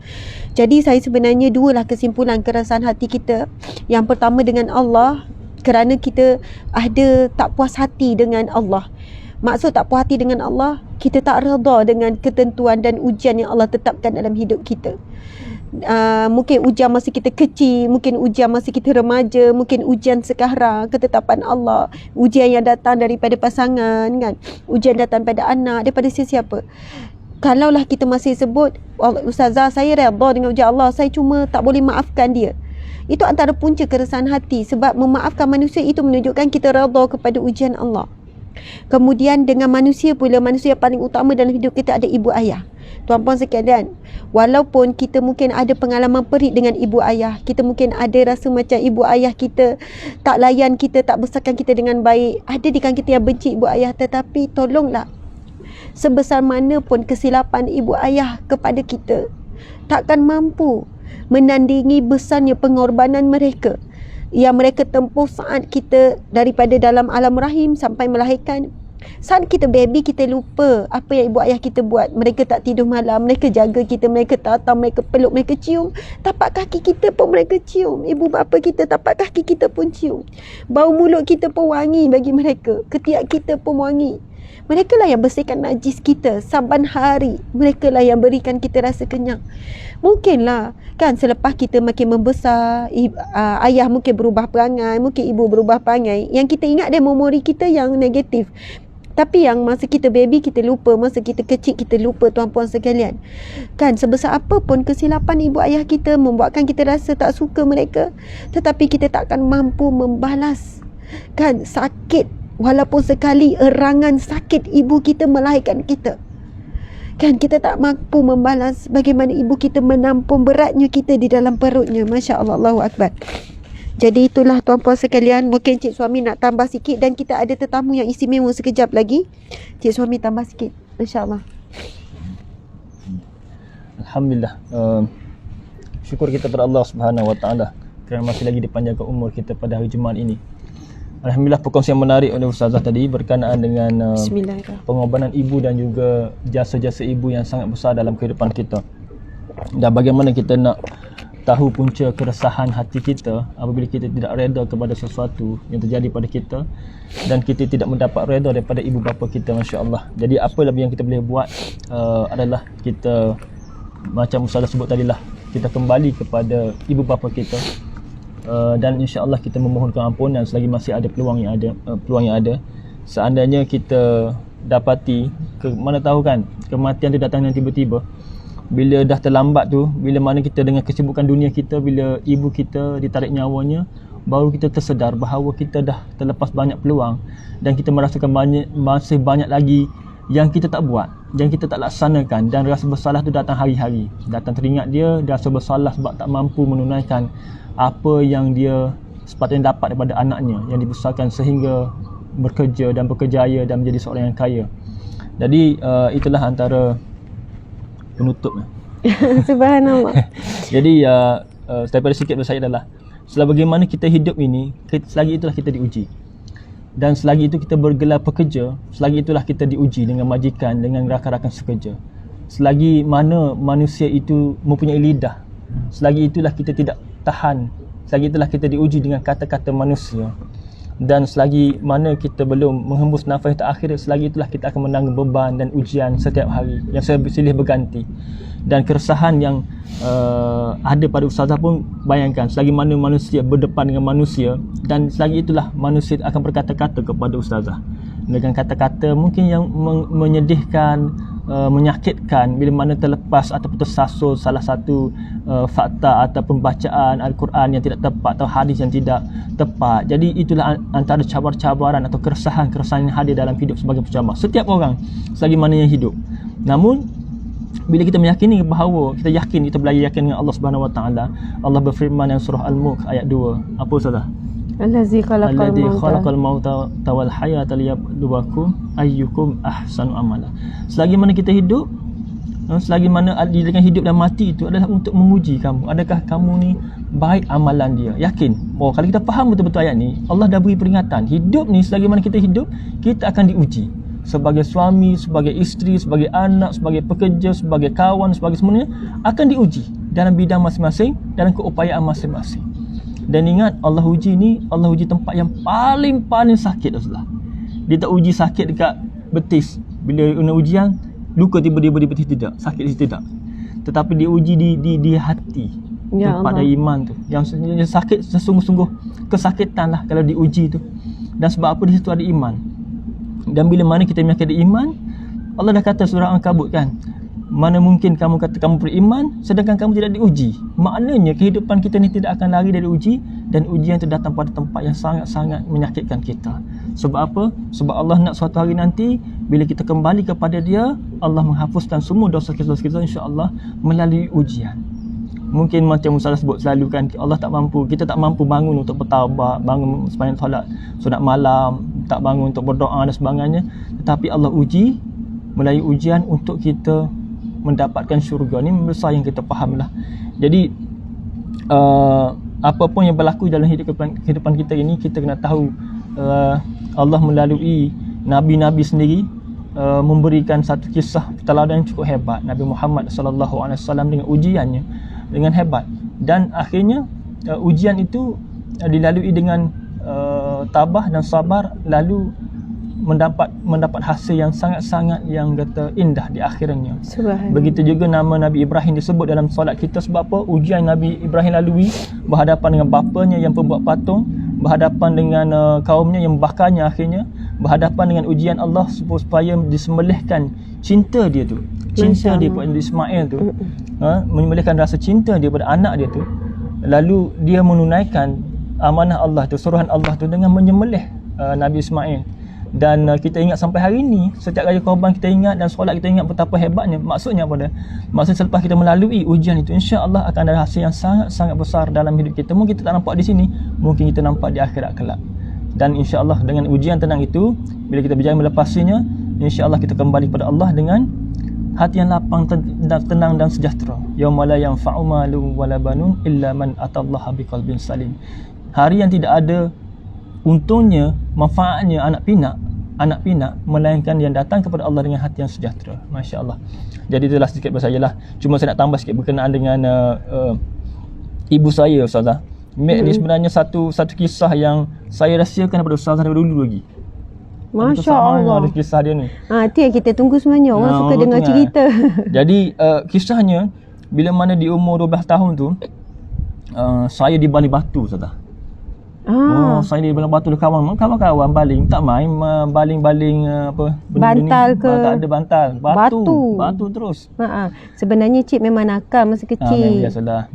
Jadi saya sebenarnya dualah kesimpulan keresahan hati kita. Yang pertama dengan Allah, kerana kita ada tak puas hati dengan Allah. Maksud tak puas hati dengan Allah, kita tak redha dengan ketentuan dan ujian yang Allah tetapkan dalam hidup kita. Mungkin ujian masa kita kecil, mungkin ujian masa kita remaja, mungkin ujian sekarang, ketetapan Allah, ujian yang datang daripada pasangan kan, ujian datang pada anak, daripada sesiapa. Kalaulah kita masih sebut, Ustazah saya redha dengan ujian Allah, saya cuma tak boleh maafkan dia, itu antara punca keresahan hati. Sebab memaafkan manusia itu menunjukkan kita redha kepada ujian Allah. Kemudian dengan manusia pula, manusia yang paling utama dalam hidup kita ada ibu ayah. Tuan-puan sekalian, walaupun kita mungkin ada pengalaman perit dengan ibu ayah, kita mungkin ada rasa macam ibu ayah kita tak layan kita, tak besarkan kita dengan baik, ada di kalangan kita yang benci ibu ayah, tetapi tolonglah, sebesar mana pun kesilapan ibu ayah kepada kita, takkan mampu menandingi besarnya pengorbanan mereka yang mereka tempuh saat kita daripada dalam alam rahim sampai melahirkan. Saat kita baby, kita lupa apa yang ibu ayah kita buat. Mereka tak tidur malam, mereka jaga kita, mereka tatang, mereka peluk, mereka cium. Tapak kaki kita pun mereka cium. Ibu bapa kita tapak kaki kita pun cium. Bau mulut kita pun wangi bagi mereka. Ketiak kita pun wangi. Mereka lah yang bersihkan najis kita saban hari. Mereka lah yang berikan kita rasa kenyang. Mungkinlah kan selepas kita makin membesar, ayah mungkin berubah perangai, mungkin ibu berubah perangai, yang kita ingat dia memori kita yang negatif. Tapi yang masa kita baby kita lupa, masa kita kecil kita lupa, tuan-puan sekalian. Kan sebesar apa pun kesilapan ibu ayah kita membuatkan kita rasa tak suka mereka, tetapi kita takkan mampu membalas. Kan sakit, walaupun sekali erangan sakit ibu kita melahirkan kita, kan kita tak mampu membalas bagaimana ibu kita menampung beratnya kita di dalam perutnya. Masya Allah, Allahu Akbar. Jadi itulah tuan-puan sekalian, mungkin cik suami nak tambah sikit, dan kita ada tetamu yang istimewa sekejap lagi. Cik suami tambah sikit, insya-Allah. Alhamdulillah. Syukur kita kepada Allah Subhanahu Wa Taala kerana masih lagi dipanjangkan umur kita pada hari Jumaat ini. Alhamdulillah, perkongsian menarik oleh Ustazah tadi berkenaan dengan pengorbanan ibu dan juga jasa-jasa ibu yang sangat besar dalam kehidupan kita. Dan bagaimana kita nak tahu punca keresahan hati kita apabila kita tidak reda kepada sesuatu yang terjadi pada kita dan kita tidak mendapat reda daripada ibu bapa kita, masya-Allah. Jadi apa lebih yang kita boleh buat adalah kita, macam Ustazah sebut tadilah, kita kembali kepada ibu bapa kita dan insya-Allah kita memohonkan ampunan selagi masih ada peluang yang ada seandainya kita dapati, mana tahu kan, kematian tu datang dengan tiba-tiba. Bila dah terlambat tu, bila mana kita dengan kesibukan dunia kita, bila ibu kita ditarik nyawanya, baru kita tersedar bahawa kita dah terlepas banyak peluang dan kita merasakan masih banyak lagi yang kita tak buat, yang kita tak laksanakan, dan rasa bersalah tu datang hari-hari. Datang teringat dia rasa bersalah sebab tak mampu menunaikan apa yang dia sepatutnya dapat daripada anaknya yang dibesarkan sehingga bekerja dan berkejaya dan menjadi seorang yang kaya. Jadi itulah antara penutup. Subhanallah. Jadi daripada sikit saya adalah, selagi bagaimana kita hidup ini, selagi itulah kita diuji. Dan selagi itu kita bergelar pekerja, selagi itulah kita diuji dengan majikan, dengan rakan-rakan sekerja. Selagi mana manusia itu mempunyai lidah, selagi itulah kita tidak tahan, selagi itulah kita diuji dengan kata-kata manusia. Dan selagi mana kita belum menghembus nafas terakhir, selagi itulah kita akan menanggung beban dan ujian setiap hari yang silih berganti. Dan keresahan yang ada pada ustazah pun, bayangkan selagi mana manusia berdepan dengan manusia, dan selagi itulah manusia akan berkata-kata kepada ustazah dengan kata-kata mungkin yang menyedihkan, menyakitkan, bila mana terlepas ataupun tersasul salah satu fakta atau pembacaan Al-Quran yang tidak tepat atau hadis yang tidak tepat. Jadi itulah antara cabaran-cabaran atau keresahan-keresahan yang hadir dalam hidup sebagai penceramah setiap orang selagi mana yang hidup. Namun bila kita meyakini bahawa kita belajar yakin dengan Allah Subhanahu Wa Taala, Allah berfirman dalam surah Al-Mulk ayat 2. Apa sahaja? Allazi khalaqal mauta wal hayata liyabluwakum ayyukum ahsanu amala. Selagi mana kita hidup, selagi mana dengan hidup dan mati itu adalah untuk menguji kamu. Adakah kamu ni baik amalan dia? Yakin. Kalau kita faham betul-betul ayat ni, Allah dah beri peringatan. Hidup ni, selagi mana kita hidup, kita akan diuji. Sebagai suami, sebagai isteri, sebagai anak, sebagai pekerja, sebagai kawan, sebagai semuanya akan diuji dalam bidang masing-masing, dalam keupayaan masing-masing. Dan ingat, Allah uji ni, Allah uji tempat yang paling sakit Rasulullah. Dia tak uji sakit dekat betis. Bila kena ujian, luka tiba-tiba di betis tidak, sakit di situ tidak. Tetapi dia uji di hati. Ya tempat Allah. Ada iman tu. Yang sakit sesungguh-sungguh kesakitan lah kalau diuji tu. Dan sebab apa di situ ada iman. Dan bila mana kita meyakini iman, Allah dah kata surah Al-Ankabut kan, mana mungkin kamu kata kamu beriman sedangkan kamu tidak diuji. Maknanya kehidupan kita ni tidak akan lari dari uji, dan ujian itu datang pada tempat yang sangat-sangat menyakitkan kita. Sebab apa? Sebab Allah nak suatu hari nanti bila kita kembali kepada Dia, Allah menghapuskan semua dosa-dosa kita insya-Allah melalui ujian. Mungkin macam Ustaz sebut selalu kan, Allah tak mampu, kita tak mampu bangun untuk bertaubat, bangun sembahyang solat sunat malam, tak bangun untuk berdoa dan sebagainya. Tetapi Allah uji melalui ujian untuk kita mendapatkan syurga. Ni besar yang kita faham lah. Jadi apa pun yang berlaku dalam kehidupan kita ini, kita kena tahu Allah melalui nabi-nabi sendiri memberikan satu kisah teladan yang cukup hebat. Nabi Muhammad SAW dengan ujiannya dengan hebat, dan akhirnya ujian itu dilalui dengan tabah dan sabar, lalu mendapat hasil yang sangat-sangat yang kata indah di akhirnya. Begitu juga nama Nabi Ibrahim disebut dalam solat kita. Sebab apa? Ujian Nabi Ibrahim lalui berhadapan dengan bapanya yang pembuat patung, berhadapan dengan kaumnya yang membakarnya, akhirnya berhadapan dengan ujian Allah supaya disembelihkan cinta dia tu, cinta dia pada Ismail tu, menyembelihkan rasa cinta dia pada anak dia tu. Lalu dia menunaikan amanah Allah tu, suruhan Allah tu dengan menyembelih Nabi Ismail. Dan kita ingat sampai hari ini, setiap kali korban kita ingat dan solat kita ingat betapa hebatnya. Maksudnya apa dia? Maksudnya selepas kita melalui ujian itu, insya-Allah akan ada hasil yang sangat-sangat besar dalam hidup kita. Mungkin kita tak nampak di sini, mungkin kita nampak di akhirat kelak. Dan insya-Allah dengan ujian tenang itu, bila kita berjaya melepasinya, insya-Allah kita kembali kepada Allah dengan hati yang lapang, tenang dan sejahtera. Yauma la yanfa'u malun wala banun illa man atallaha biqalbin salim. Hari yang tidak ada untungnya, manfaatnya anak pinak melainkan yang datang kepada Allah dengan hati yang sejahtera. Masya-Allah. Jadi itulah sedikit bersayalah. Cuma saya nak tambah sikit berkenaan dengan ibu saya, Ustazah. Mek ni sebenarnya satu kisah yang saya rahsiakan daripada Ustazah daripada dulu lagi. Masya-Allah. Ada kisah dia ni. Itu yang kita tunggu sebenarnya. Orang suka dengar cerita. Jadi kisahnya bila mana di umur 12 tahun tu, saya di Bali Batu, Ustazah. Oh, saya di Baling Batu kawan kawan baling tak main baling-baling apa Bantal ni. ke? Tak ada bantal. Batu terus. Sebenarnya Encik memang nakal masa Memang kecil.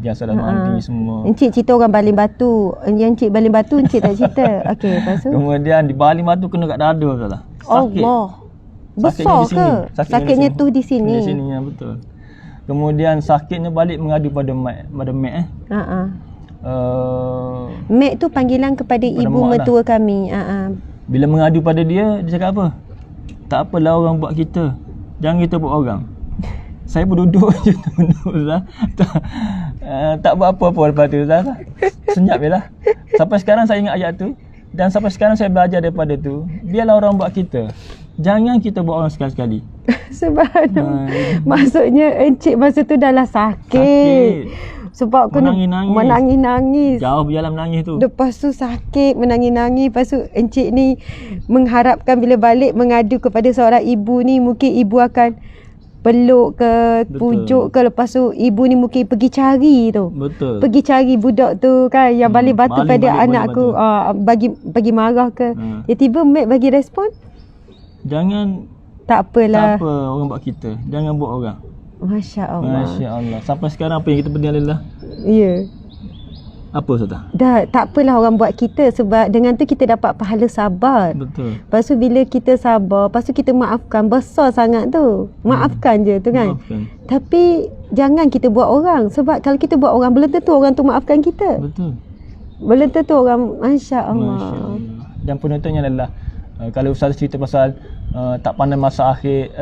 biasalah mandi semua. Encik cerita orang baling batu. Yang Encik baling batu Encik tak cerita. Okey, lepas tu. Kemudian di baling batu kena kat dada salah. Sakit. Allah. Besar ke? Sakitnya tu di sini. Di sini ya, betul. Kemudian sakitnya balik mengadu pada mak Mek tu panggilan kepada ibu mertua kami. Bila mengadu pada dia cakap apa? Tak apalah orang buat kita. Jangan kita buat orang. Saya pun duduk je Ustaz. Tak buat apa-apa lepas tu Ustaz. Senyap je lah. Sampai sekarang saya ingat ayat tu. Dan sampai sekarang saya belajar daripada tu. Biarlah orang buat kita. Jangan kita buat orang sekali-sekali. Subhanallah. Maksudnya Encik masa tu dah lah sakit. Sebab kena menangis-nangis. Jauh berjalan menangis tu. Lepas tu sakit, menangis-nangis. Lepas tu Encik ni mengharapkan bila balik mengadu kepada seorang ibu ni, mungkin ibu akan peluk ke, pujuk ke. Lepas tu ibu ni mungkin pergi cari tu. Betul. Pergi cari budak tu kan yang baling batu pada anak aku. Bagi marah ke. Tiba-tiba Mek bagi respon, jangan, tak apalah. tak apa orang buat kita. Jangan buat orang. Masya Allah. Masya Allah. Sampai sekarang apa yang kita pening adalah Ya. apa Ustaz? Dah tak apalah orang buat kita, sebab dengan tu kita dapat pahala sabar. Betul. Lepas tu bila kita sabar, lepas tu kita maafkan, besar sangat tu. Maafkan je tu kan. Maafkan. Tapi jangan kita buat orang, sebab kalau kita buat orang belum tentu orang tu maafkan kita. Betul. Belum tentu orang. Masya Allah. Masya Allah. Dan penontonnya adalah kalau Ustaz cerita pasal tak pandai masak akhir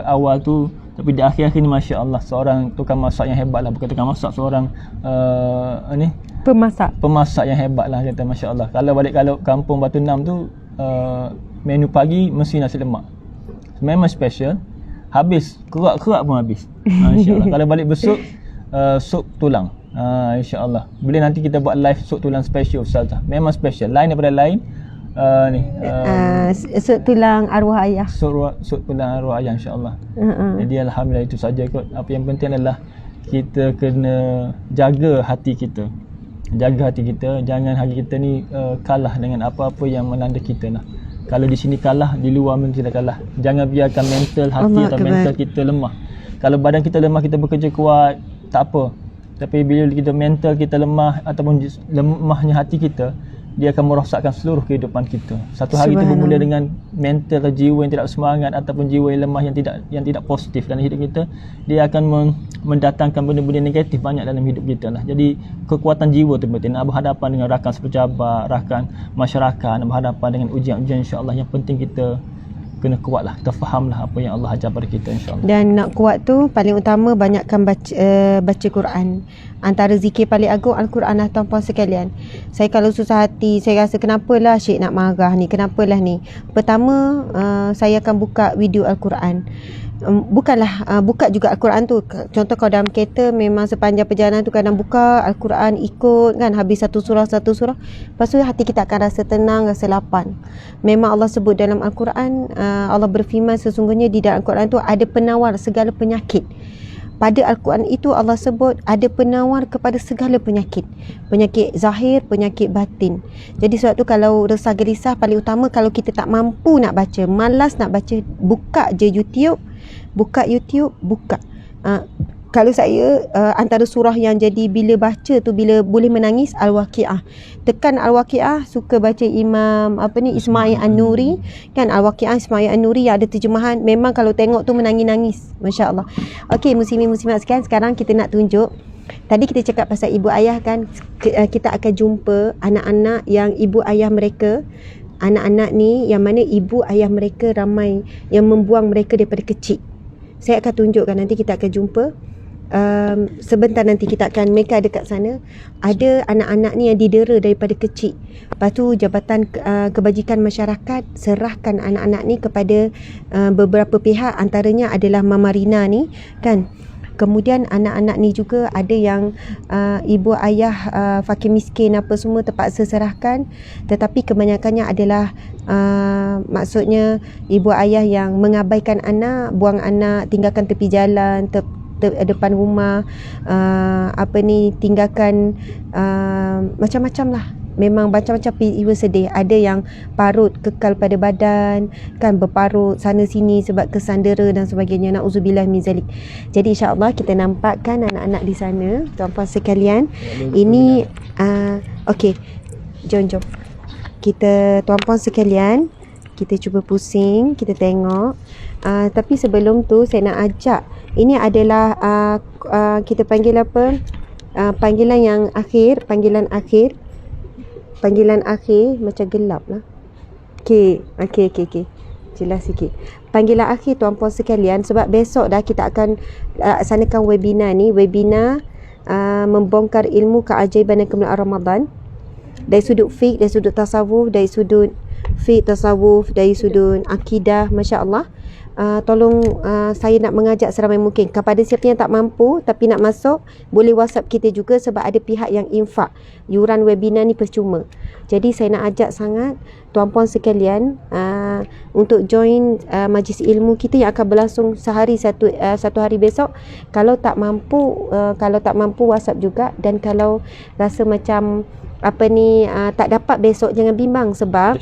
awal tu, tapi di akhir-akhir ni Masya Allah seorang tukang masak yang hebat lah. Bukan tukang masak, seorang pemasak yang hebat lah kata Masya Allah. Kalau balik kampung Batu Enam tu menu pagi mesti nasi lemak. Memang special. Habis kerak-kerak pun habis. Masya Allah. Kalau balik besok sup tulang. InsyaAllah. Boleh nanti kita buat live sup tulang special Ustaz. Memang special. Lain daripada lain. Sup tulang arwah ayah. Sup tulang arwah ayah insyaAllah. Jadi alhamdulillah itu saja kot. Apa yang penting adalah kita kena jaga hati kita. Jaga hati kita. Jangan hati kita ni kalah dengan apa-apa yang melanda kita lah. Kalau di sini kalah, di luar mungkin kita kalah. Jangan biarkan mental hati atau mental kita lemah. Kalau badan kita lemah, kita bekerja kuat, tak apa. Tapi bila kita mental kita lemah ataupun lemahnya hati kita, dia akan merosakkan seluruh kehidupan kita. Satu hari itu bermula dengan mental atau jiwa yang tidak bersemangat ataupun jiwa yang lemah yang tidak positif dalam hidup kita, dia akan mendatangkan benda-benda negatif banyak dalam hidup kita lah. Jadi kekuatan jiwa tu penting. Nak berhadapan dengan rakan sepejabat, rakan masyarakat, nak berhadapan dengan ujian-ujian insya-Allah, yang penting kita kena kuat lah. Kita faham lah apa yang Allah ajar pada kita insya-Allah. Dan nak kuat tu paling utama banyakkan baca Quran. Antara zikir paling agung Al-Quran lah tuan-puan sekalian. Saya kalau susah hati, saya rasa kenapalah Syed nak marah ni, kenapalah ni. Pertama, saya akan buka video Al-Quran. Buka juga Al-Quran tu. Contoh kalau dalam kereta, memang sepanjang perjalanan tu kadang buka Al-Quran, ikut kan, habis satu surah. Lepas tu hati kita akan rasa tenang, rasa lapang. Memang Allah sebut dalam Al-Quran, Allah berfirman sesungguhnya di dalam Al-Quran tu ada penawar segala penyakit. Pada Al-Quran itu Allah sebut ada penawar kepada segala penyakit. Penyakit zahir, penyakit batin. Jadi sebab tu kalau resah gelisah, paling utama kalau kita tak mampu nak baca, malas nak baca, buka je YouTube. Kalau saya antara surah yang jadi bila baca tu, bila boleh menangis, Al-Waqi'ah. Tekan Al-Waqi'ah, suka baca Imam Ismail An-Nuri kan, Al-Waqi'ah Ismail An-Nuri yang ada terjemahan. Memang kalau tengok tu menangis-nangis, masya-Allah. Okey, muslimin-muslimat sekalian, sekarang kita nak tunjuk. Tadi kita cakap pasal ibu ayah kan, kita akan jumpa anak-anak yang ibu ayah mereka, anak-anak ni yang mana ibu ayah mereka ramai yang membuang mereka daripada kecil. Saya akan tunjukkan, nanti kita akan jumpa. Sebentar nanti kita akan, mereka ada kat sana, ada anak-anak ni yang didera daripada kecil. Lepas tu Jabatan Kebajikan Masyarakat serahkan anak-anak ni kepada beberapa pihak, antaranya adalah Mama Rina ni kan. Kemudian anak-anak ni juga ada yang ibu ayah fakir miskin apa semua terpaksa serahkan, tetapi kebanyakannya adalah maksudnya ibu ayah yang mengabaikan anak, buang anak, tinggalkan tepi jalan, depan rumah, tinggalkan macam-macam lah memang macam-macam peristiwa sedih. Ada yang parut kekal pada badan, kan berparut sana sini sebab kesandera dan sebagainya. Na'udzubillah min zalik. Jadi insya-Allah kita nampakkan anak-anak di sana, tuan-puan sekalian. Ini okey. Jom. Kita tuan-puan sekalian, kita cuba pusing, kita tengok. Tapi sebelum tu saya nak ajak, ini adalah kita panggil apa? Panggilan yang akhir, panggilan akhir macam gelap lah. Okey. Jelas sikit. Panggilan akhir tuan-puan sekalian, sebab besok dah kita akan laksanakan webinar ni, membongkar ilmu keajaiban dan kemuliaan Ramadan dari sudut fiqh, dari sudut tasawuf, dari sudut fiqh, tasawuf, dari sudut akidah. Masya-Allah. Tolong saya nak mengajak seramai mungkin. Kepada siapa yang tak mampu tapi nak masuk, boleh WhatsApp kita juga sebab ada pihak yang infak. Yuran webinar ni percuma. Jadi saya nak ajak sangat tuan-puan sekalian untuk join majlis ilmu kita yang akan berlangsung satu hari besok. Kalau tak mampu WhatsApp juga. Dan kalau rasa macam tak dapat besok, jangan bimbang sebab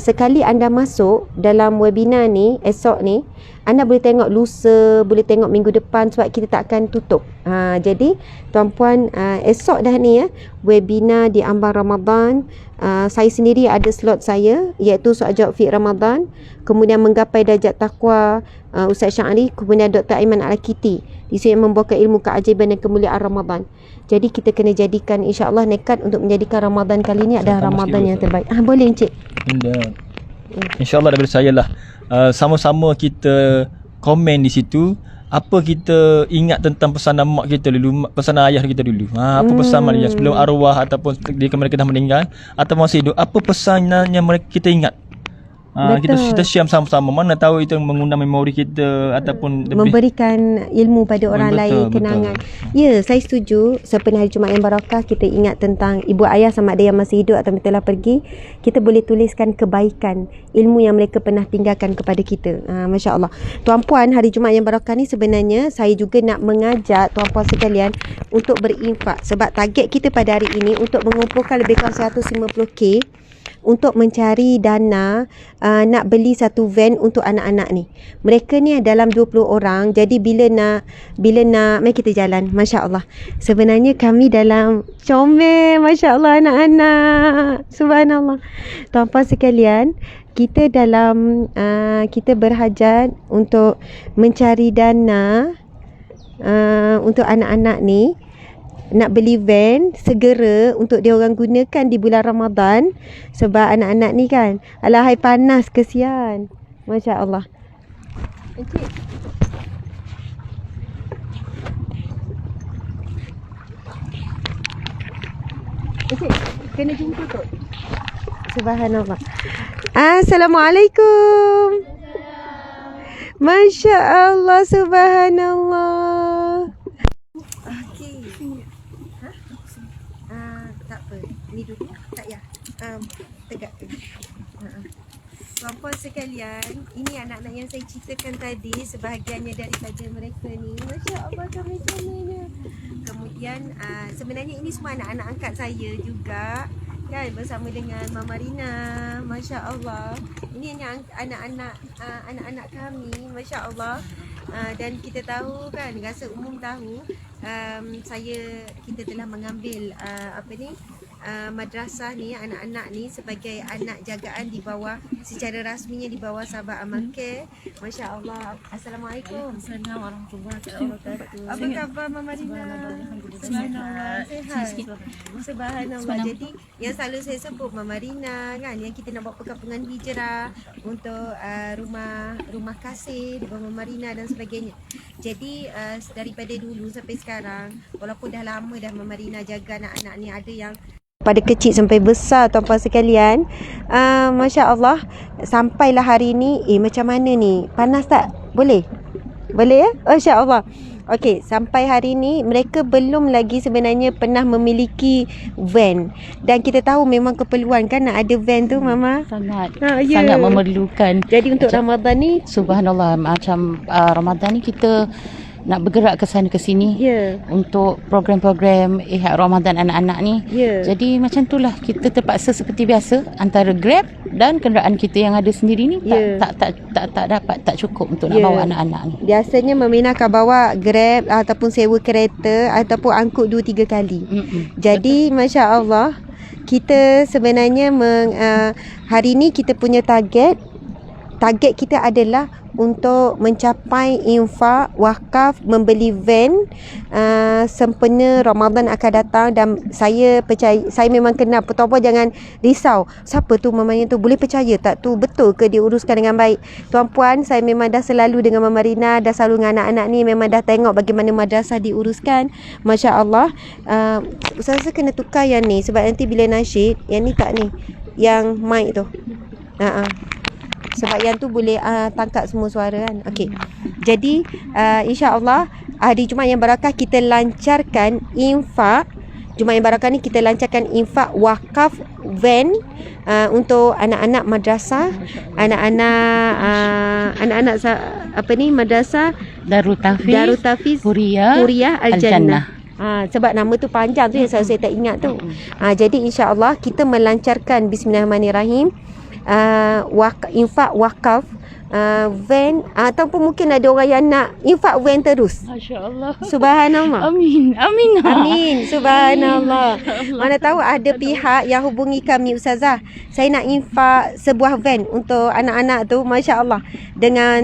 sekali anda masuk dalam webinar ni esok ni, anda boleh tengok lusa, boleh tengok minggu depan sebab kita tak akan tutup. Jadi tuan-puan, esok dah ni webinar di ambang Ramadan. Saya sendiri ada slot saya, iaitu soal jawab fiqh Ramadan, kemudian menggapai darjat takwa Ustaz Syahri, kemudian Dr. Aiman Al-Kiti di sini membawakan ilmu keajaiban dan kemuliaan Ramadan. Jadi kita kena jadikan, insya-Allah nekat untuk menjadikan Ramadan kali ni adalah Ramadan yang terbaik. Boleh Encik? InsyaAllah daripada saya lah. Sama-sama kita komen di situ. Apa kita ingat tentang pesanan mak kita dulu, pesanan ayah kita dulu. Apa pesan mereka sebelum arwah ataupun mereka dah meninggal atau masih hidup. Apa pesannya kita ingat. Kita share sama-sama. Mana tahu itu mengundang memori kita ataupun memberikan ilmu pada orang lain, kenangan. Ya, saya setuju. Sepenuh hari Jumaat yang barakah, kita ingat tentang ibu ayah sama ada yang masih hidup atau telah pergi. Kita boleh tuliskan kebaikan, ilmu yang mereka pernah tinggalkan kepada kita. Masya-Allah. Tuan-puan, hari Jumaat yang barakah ni sebenarnya saya juga nak mengajak tuan-puan sekalian untuk berinfak. Sebab target kita pada hari ini untuk mengumpulkan lebih kurang 150k untuk mencari dana nak beli satu van untuk anak-anak ni. Mereka ni dalam 20 orang. Jadi bila nak mari kita jalan. Masya-Allah. Sebenarnya kami dalam comel, masya-Allah, anak-anak. Subhanallah. Tuan-puan sekalian, kita kita berhajat untuk mencari dana untuk anak-anak ni. Nak beli van segera untuk dia orang gunakan di bulan Ramadan. Sebab anak-anak ni kan, alahai panas, kesian. Masya Allah. Encik, kena jumpa tu. Subhanallah. Assalamualaikum. Masya Allah, subhanallah. Tak apa. Ni dulu. Tak ya. Tegak. Tuan-puan sekalian, ini anak-anak yang saya ceritakan tadi, sebahagiannya daripada mereka ni. Masya Allah, comel-comelnya. Kemudian sebenarnya ini semua anak-anak angkat saya juga, kan, bersama dengan Mama Rina. Masya Allah. Ini anak-anak kami. Masya Allah. Dan kita tahu kan, rasa umum tahu, kita telah mengambil madrasah ni, anak-anak ni sebagai anak jagaan di bawah, secara rasminya di bawah Sabah Amal Care. Masya Allah. Assalamualaikum. Assalamualaikum warahmatullahi wabarakatuh. Apa khabar Mama Rina? Subhanallah. Sehat. Subhanallah. Jadi yang selalu saya sebut Mama Rina kan, yang kita nak buat perkampungan hijrah untuk rumah kasih di bawah Mama Rina dan sebagainya. Jadi daripada dulu sampai sekarang, walaupun dah lama dah Mama Rina jaga anak-anak ni, ada yang pada kecil sampai besar, tuan-puan sekalian. Masya Allah. Sampailah hari ni, macam mana ni? Panas tak? Boleh? Boleh ya? Masya Allah. Okey, sampai hari ni mereka belum lagi sebenarnya pernah memiliki van. Dan kita tahu memang keperluan kan nak ada van tu, Mama? Sangat. Sangat memerlukan. Jadi untuk Ramadan ni, subhanallah, macam Ramadan ni kita nak bergerak ke sana ke sini. Ya. Untuk program-program Ihya Ramadan anak-anak ni. Ya. Jadi macam itulah kita terpaksa seperti biasa antara Grab dan kenderaan kita yang ada sendiri ni Ya. tak cukup untuk nak Ya. bawa anak-anak ni. Biasanya Meminah akan bawa Grab ataupun sewa kereta ataupun angkut 2-3 kali. Jadi Masya Allah, kita sebenarnya hari ni kita punya target kita adalah untuk mencapai infak wakaf membeli van sempena Ramadan akan datang. Dan saya percaya, saya memang kenal Puan-puan, jangan risau siapa tu mamanya tu, boleh percaya tak tu betul ke diuruskan dengan baik. Tuan-puan, saya memang dah selalu dengan Mama Rina, dah selalu dengan anak-anak ni, memang dah tengok bagaimana madrasah diuruskan. Masya Allah. Saya kena tukar yang ni sebab nanti bila nasyid, yang ni tak ni, yang mic tu. Sebab yang tu boleh tangkap semua suara kan. Okey. Jadi insya-Allah hari Jumaat yang Barakah kita lancarkan infak. Jumaat yang Barakah ni kita lancarkan infak wakaf van untuk anak-anak madrasah, anak-anak madrasah Darul Tafiz Huriyah Al-Jannah. Sebab nama tu panjang tu yang saya tak ingat tu. Jadi insya-Allah kita melancarkan bismillahirrahmanirrahim infak wakaf van, ataupun mungkin ada orang yang nak infak van terus. Masya-Allah. Subhanallah. Amin. Subhanallah. Mana tahu ada pihak yang hubungi kami, Ustazah, saya nak infak sebuah van untuk anak-anak tu. Masya-Allah. Dengan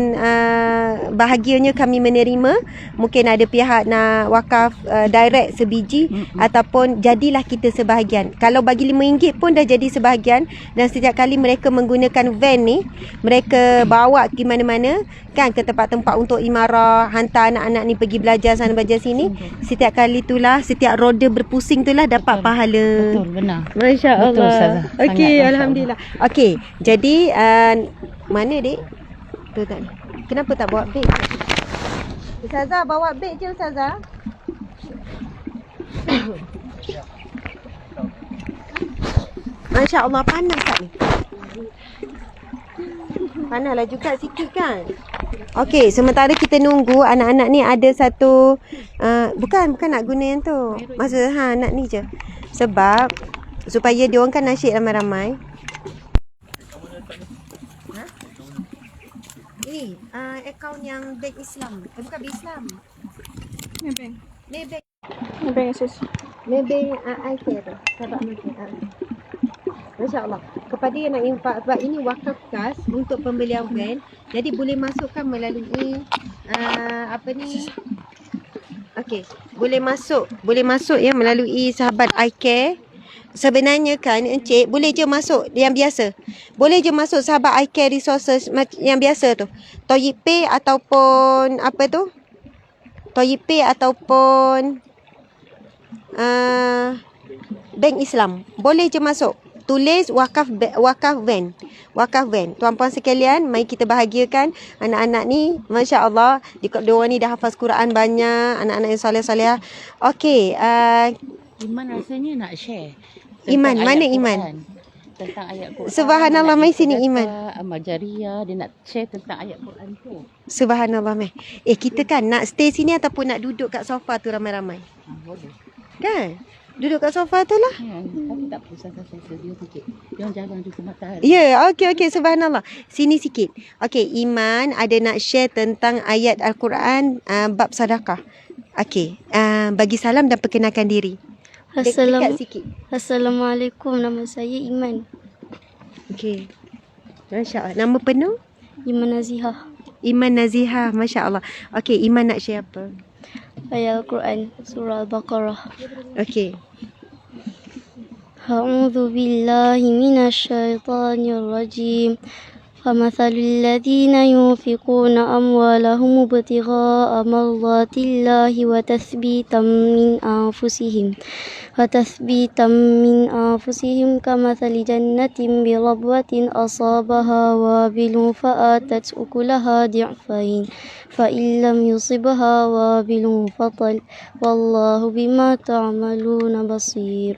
bahagianya kami menerima. Mungkin ada pihak nak wakaf direct sebiji, ataupun jadilah kita sebahagian. Kalau bagi RM5 pun dah jadi sebahagian. Dan setiap kali mereka menggunakan van ni, mereka bawa ke mana-mana kan, ke tempat-tempat untuk imarah, hantar anak-anak ni pergi belajar sana belajar sini. Setiap kali itulah, setiap roda berpusing itulah dapat pahala. Betul, benar. Masya Allah. Betul, Ustazah. Okey, Sangat, alhamdulillah. Okey, jadi mana dik? Tu tak. Kenapa tak bawa beg? Ustazah bawa beg je, Ustazah. Masya Allah, panas tak ni? Panaslah juga sikit kan. Okey, sementara kita nunggu anak-anak ni ada satu bukan nak guna yang tu. Maksud nak ni je. Sebab supaya dia orang kan nasyid ramai-ramai. Ni akaun yang bank Islam. Bukan bank Islam. Maybank. Maybank. Maybank SS. Maybank iCare tu. Sahabat Maybank. Masya Allah. Kepada yang nak infak, sebab ini wakaf kas untuk pembelian van. Jadi boleh masukkan melalui okey, boleh masuk ya melalui sahabat iCare. Sebenarnya kan encik boleh je masuk yang biasa. Boleh je masuk sahabat iCare Resources yang biasa tu. Toyib Pay ataupun Toyib Pay ataupun Bank Islam. Boleh je masuk. Tulis wakaf van. Tuan-puan sekalian, mari kita bahagiakan anak-anak ni. Masya Allah, diorang ni dah hafaz Quran banyak, anak-anak yang soleh-soleh. Okey, Iman rasanya nak share. Iman, mana ayat Iman? Quran. Tentang ayat Quran. Subhanallah, mai sini Iman. Amal jariah, dia nak share tentang ayat Quran tu. Subhanallah, meh. Kita kan nak stay sini ataupun nak duduk kat sofa tu ramai-ramai? Boleh. Kan? Duduk kat sofa tu lah. Ya, tapi tak perlu santai-santai dia sikit. Dia jangan duduk matahari. Ya, okey, subhanallah. Sini sikit. Okey, Iman ada nak share tentang ayat Al-Quran bab sedekah. Okey, bagi salam dan perkenalkan diri. Dekat sikit. Assalamualaikum, nama saya Iman. Okey. Masya Allah. Nama penuh? Iman Nazihah. Iman Nazihah, Masya Allah. Okey, Iman nak share apa? Ayat Al-Quran, surah Al-Baqarah. Okey. A'udzu billahi minasyaitonir rajim. فمثل الذين ينفقون أموالهم ابتغاء مرضات الله وتثبيتا من أنفسهم كمثل جنة بربوة أصابها وابل فآتت أكلها ضعفين فإن لم يصبها وابل فطل والله بما تعملون بصير.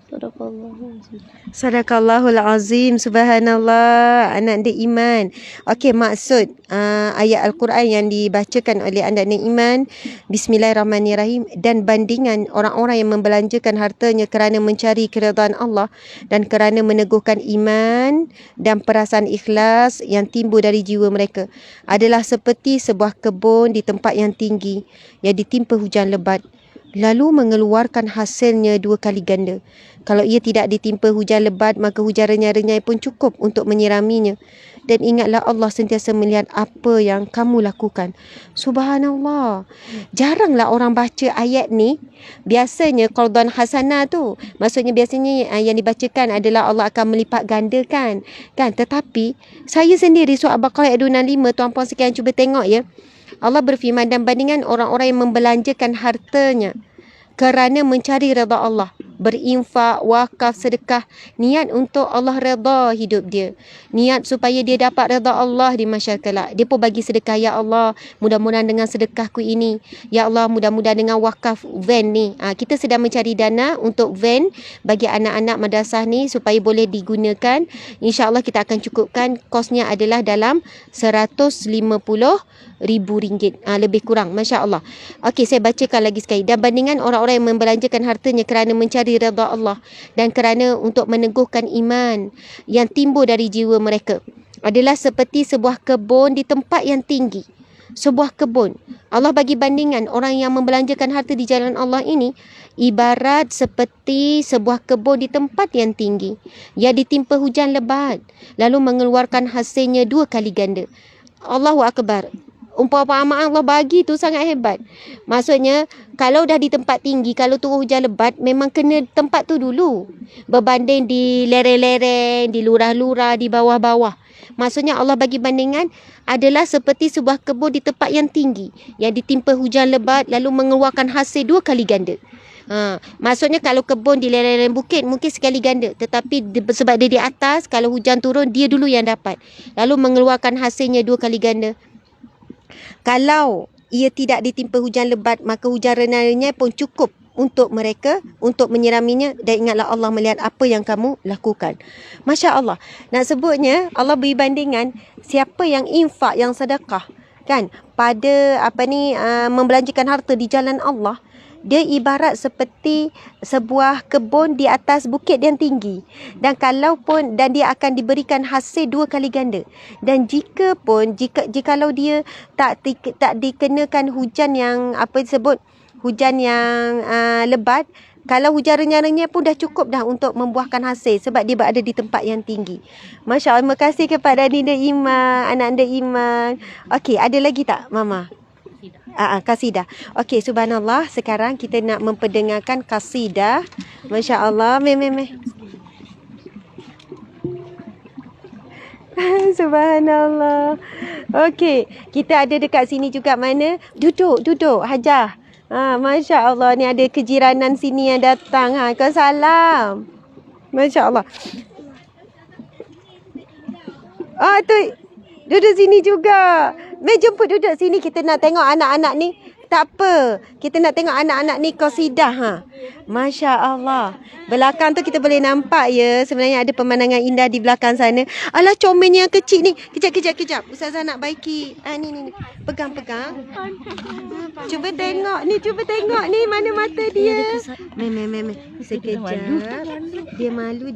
Sadaqallahu. Sadaqallahul azim. Subhanallah. Anak dia iman. Okey, maksud ayat Al-Quran yang dibacakan oleh anak dia iman. Bismillahirrahmanirrahim. Dan bandingan orang-orang yang membelanjakan hartanya kerana mencari keridhaan Allah dan kerana meneguhkan iman dan perasaan ikhlas yang timbul dari jiwa mereka adalah seperti sebuah kebun di tempat yang tinggi yang ditimpa hujan lebat, lalu mengeluarkan hasilnya 2 kali ganda. Kalau ia tidak ditimpa hujan lebat, maka hujan renyai-renyai pun cukup untuk menyiraminya. Dan ingatlah Allah sentiasa melihat apa yang kamu lakukan. Subhanallah. Jaranglah orang baca ayat ni. Biasanya qardhan hasanah tu, maksudnya biasanya yang dibacakan adalah Allah akan melipat gandakan. Kan? Tetapi saya sendiri surah Al-Baqarah ayat 265, tuan-puan sekalian cuba tengok ya. Allah berfirman, dan bandingan orang-orang yang membelanjakan hartanya kerana mencari redha Allah, berinfak, wakaf, sedekah, niat untuk Allah redha hidup dia, niat supaya dia dapat redha Allah di masyarakat kelak. Dia pun bagi sedekah, ya Allah, mudah-mudahan dengan sedekahku ini, ya Allah, mudah-mudahan dengan wakaf van ni, kita sedang mencari dana untuk van bagi anak-anak madrasah ni supaya boleh digunakan. InsyaAllah kita akan cukupkan. Kosnya adalah dalam RM150,000, lebih kurang, Masya Allah. Okey, saya bacakan lagi sekali. Dan bandingan orang-orang yang membelanjakan hartanya kerana mencari redha Allah dan kerana untuk meneguhkan iman yang timbul dari jiwa mereka adalah seperti sebuah kebun di tempat yang tinggi. Sebuah kebun. Allah bagi bandingan orang yang membelanjakan harta di jalan Allah ini ibarat seperti sebuah kebun di tempat yang tinggi yang ditimpa hujan lebat, lalu mengeluarkan hasilnya 2 kali ganda. Allahu Akbar. Umpama Allah bagi tu sangat hebat. Maksudnya, kalau dah di tempat tinggi, kalau turun hujan lebat, memang kena tempat tu dulu. Berbanding di lereng-lereng, di lurah-lurah, di bawah-bawah. Maksudnya Allah bagi bandingan adalah seperti sebuah kebun di tempat yang tinggi, yang ditimpa hujan lebat, lalu mengeluarkan hasil 2 kali ganda. Maksudnya kalau kebun di lereng-lereng bukit mungkin sekali ganda, tetapi sebab dia di atas, kalau hujan turun dia dulu yang dapat, lalu mengeluarkan hasilnya 2 kali ganda. Kalau ia tidak ditimpa hujan lebat, maka hujan renyai-renyai pun cukup untuk mereka untuk menyiraminya. Dan ingatlah Allah melihat apa yang kamu lakukan. Masya Allah. Nak sebutnya Allah beri bandingan siapa yang infak, yang sedekah kan pada membelanjakan harta di jalan Allah, dia ibarat seperti sebuah kebun di atas bukit yang tinggi. Dan dan dia akan diberikan hasil 2 kali ganda. Dan jikalau dia tak dikenakan hujan yang hujan yang lebat, kalau hujan renyai-renyai pun dah cukup dah untuk membuahkan hasil sebab dia berada di tempat yang tinggi. Masya Allah. Terima kasih kepada Dinda Iman, anak Dinda Iman. Okey, ada lagi tak Mama? Kasidah. Okey, subhanallah. Sekarang kita nak memperdengarkan kasidah. Masya Allah. Subhanallah. Okey, kita ada dekat sini juga mana? Duduk Hajah. Masya Allah. Ni ada kejiranan sini yang datang. Kau salam. Masya Allah. Tu duduk sini juga. Jemput duduk sini. Kita nak tengok anak-anak ni. Tak apa. Kita nak tengok anak-anak ni qasidah. Masya Allah. Belakang tu kita boleh nampak ya. Sebenarnya ada pemandangan indah di belakang sana. Alah, comel yang kecil ni. Kejap. Ustazah nak baiki. Ni. Pegang. Cuba tengok ni. Mana mata dia. Mem. Sekejap. Dia malu.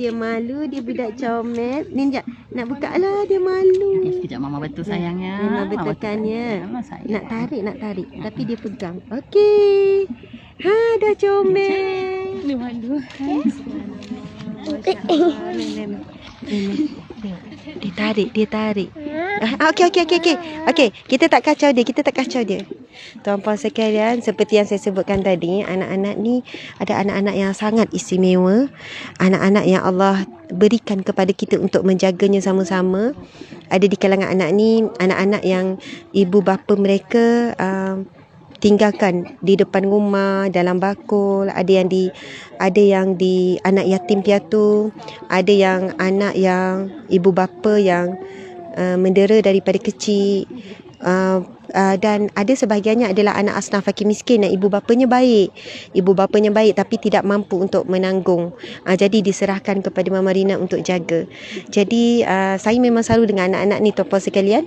Dia budak comel. Ni sekejap. Nak buka lah. Dia malu. Sekejap Mama betul sayangnya. Memang betulkannya. Nak tarik. Tapi dia pegang. Okey. Dah comel. Dia malu. Dia tarik. Okey. Kita tak kacau dia. Tuan-puan sekalian, seperti yang saya sebutkan tadi, anak-anak ni ada anak-anak yang sangat istimewa. Anak-anak yang Allah berikan kepada kita untuk menjaganya sama-sama. Ada di kalangan anak ni, anak-anak yang ibu bapa mereka tinggalkan di depan rumah dalam bakul, ada yang di anak yatim piatu, ada yang anak yang ibu bapa yang mendera daripada kecil. dan ada sebahagiannya adalah anak asnaf fakir miskin dan ibu bapanya baik tapi tidak mampu untuk menanggung, jadi diserahkan kepada Mama Rina untuk jaga. Jadi saya memang selalu dengan anak-anak ni tuan-puan sekalian.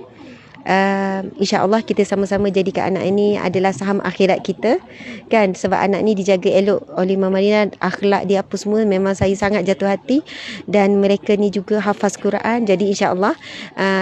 InsyaAllah kita sama-sama jadikan anak ini adalah saham akhirat kita kan, sebab anak ni dijaga elok oleh Mama Rina, akhlak dia apa semua memang saya sangat jatuh hati, dan mereka ni juga hafaz Quran. Jadi insyaAllah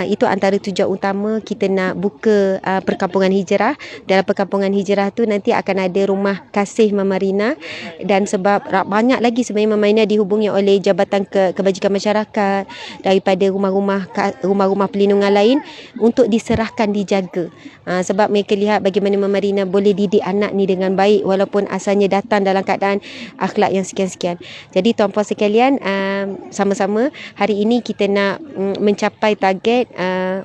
itu antara tujuan utama kita nak buka perkampungan hijrah. Dalam perkampungan hijrah tu nanti akan ada rumah kasih Mama Rina, dan sebab banyak lagi sebenarnya Mama Rina dihubungi oleh Jabatan Kebajikan Masyarakat, daripada rumah-rumah perlindungan lain untuk diserahkan dijaga, sebab mereka lihat bagaimana Mama Rina boleh didik anak ni dengan baik walaupun asalnya datang dalam keadaan akhlak yang sekian-sekian. Jadi tuan-puan sekalian, sama-sama hari ini kita nak mencapai target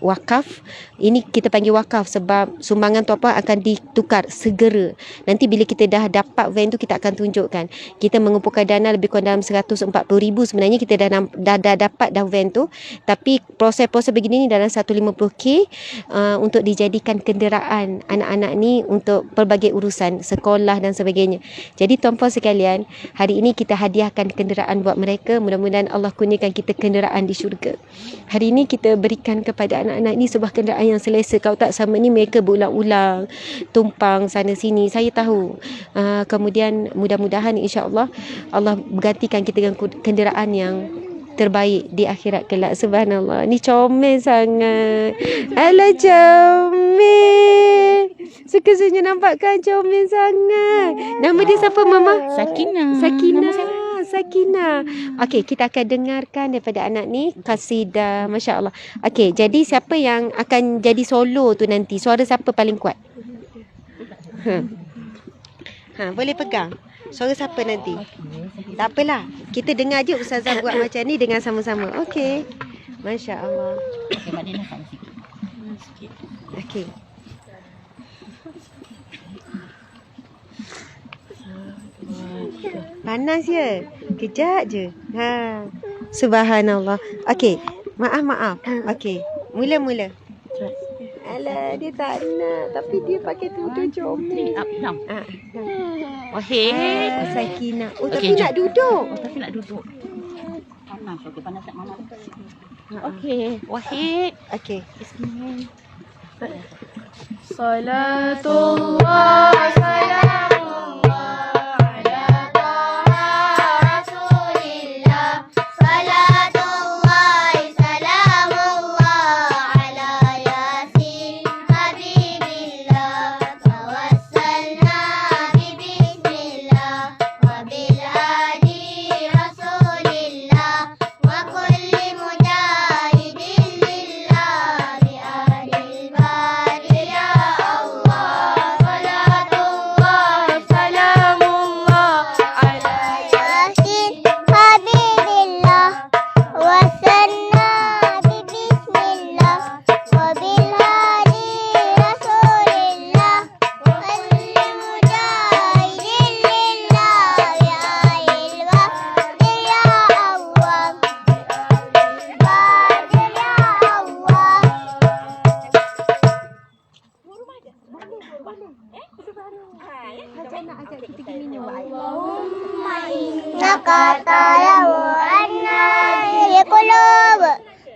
wakaf. Ini kita panggil wakaf sebab sumbangan tuan-puan akan ditukar segera. Nanti bila kita dah dapat van tu, kita akan tunjukkan. Kita mengumpulkan dana lebih kurang dalam 140,000 sebenarnya kita dah dapat dah van tu, tapi proses-proses begini ni dalam 150k untuk dijadikan kenderaan anak-anak ni untuk pelbagai urusan sekolah dan sebagainya. Jadi tuan-puan sekalian, hari ini kita hadiahkan kenderaan buat mereka. Mudah-mudahan Allah kurniakan kita kenderaan di syurga. Hari ini kita berikan kepada anak-anak ni sebuah kenderaan yang selesa. Kalau tak, sama ni mereka berulang-ulang tumpang sana sini, saya tahu. Kemudian mudah-mudahan insya-Allah Allah bergantikan kita dengan kenderaan yang terbaik di akhirat kelak. Subhanallah, ni comel sangat. Alah comel, suka senyum nampakkan, comel sangat. Nama dia siapa Mama? Sakina. Okey, kita akan dengarkan daripada anak ni kasidah, masya-Allah. Okey, jadi siapa yang akan jadi solo tu nanti? Suara siapa paling kuat? Boleh pegang. Suara siapa nanti? Tak apalah. Kita dengar je Ustazah buat macam ni dengan sama-sama. Okey. Masya-Allah. Okey. Panas ya? Kejap je. Subhanallah. Okey. Maaf. Okey. Mula. Alah, dia tak nak. Tapi dia pakai tudung comel. Wahid. Sakinah. Oh, Okey, tapi nak duduk. Tapi nak duduk. Panas tak Mama. Okey, Wahid. Okey. Salatullah salamullah ala taha rasulillah. Salatullah salamullah ala yasin habibillah. Tawassalna bi bismillah wa bil hadi rasulillah wa kulli mujahidin lillah bi ahlil bari ya Allah. Salatullah salamullah ala yasin habibillah wasanna bi bismillah wa bil hadi rasulillah wa kulli mujahidin lillah bi ahlil bari ya Allah. Bari ya Allah. Allahumma innaka ta'lamu anna fil qulub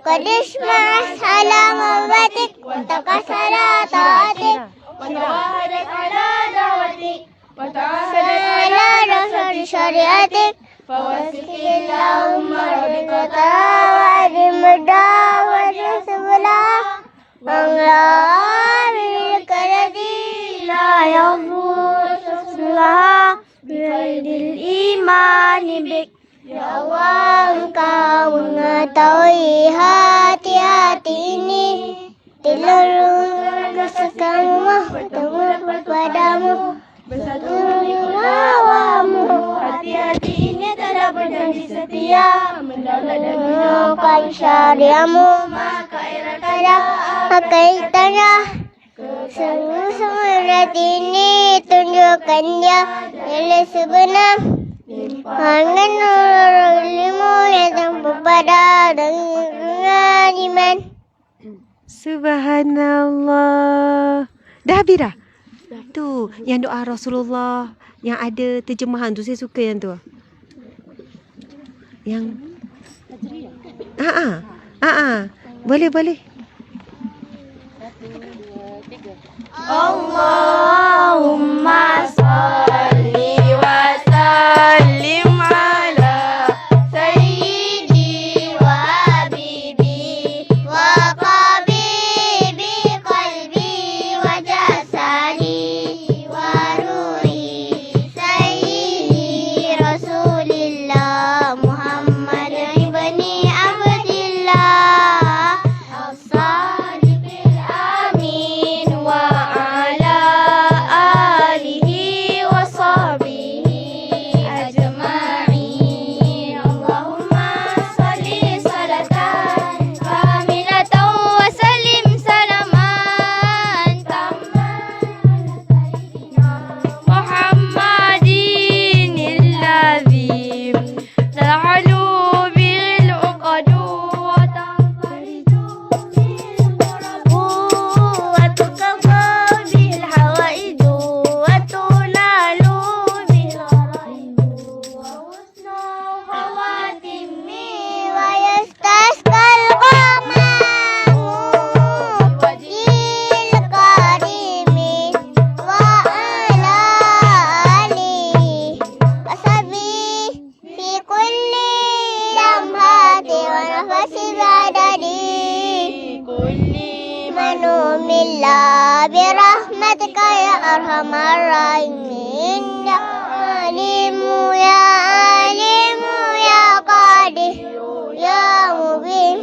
qad isma'at ala mawatik wa takasala ta'atik wa tawahadat ala dawatik wa ta'asadat ala rasul syariatik fawasiki Allahumma rabbika ta'awadi mudah wa sebelah Allah bilkaladi la yafur sebelah bidil imani bik. Ya Allah, Engkau mengetahui hati-hati ini. Dilurus rasakanmu bertemu padamu bersatu hawamu. Hati-hati ini telah berjanji setia mendaulat dan menjalankan syariahmu. Maka kaitannya sungguh-sungguh hati ini tunjukkan dia nilai sebenar. Hangan ilmu yang tanpa pada dengan iman. Subhanallah. Dah habis dah? Tu, yang doa Rasulullah. Yang ada terjemahan tu. Saya suka yang tu. Yang... Boleh, boleh. Allahumma salli wa sallim ala sayyidi wa habibi wa tabibi qalbi wa jasadi wa ruhi sayyidi Rasulillah Muhammad ibni Abdillah as-sadiqil amin wa ala alihi wa sahbihi ajma'in. Allahumma salli salatan kamilatan wa sallim salaman tamman Muhammadin alladhi ta'alu bil uqadu wa tanfariju bil qurabu wa tuqaffa bil hawaidu wa tulalu bil gharaibu wa husnu khawatimi wa yastasqal qamamu wajil karimi wa ala alihi wa sahbihi fi kulli lamhati wa nafasi ba'dadi kulli manumillah birahmatika ya arhamar rahimin ya alimu ya qadir ya mubin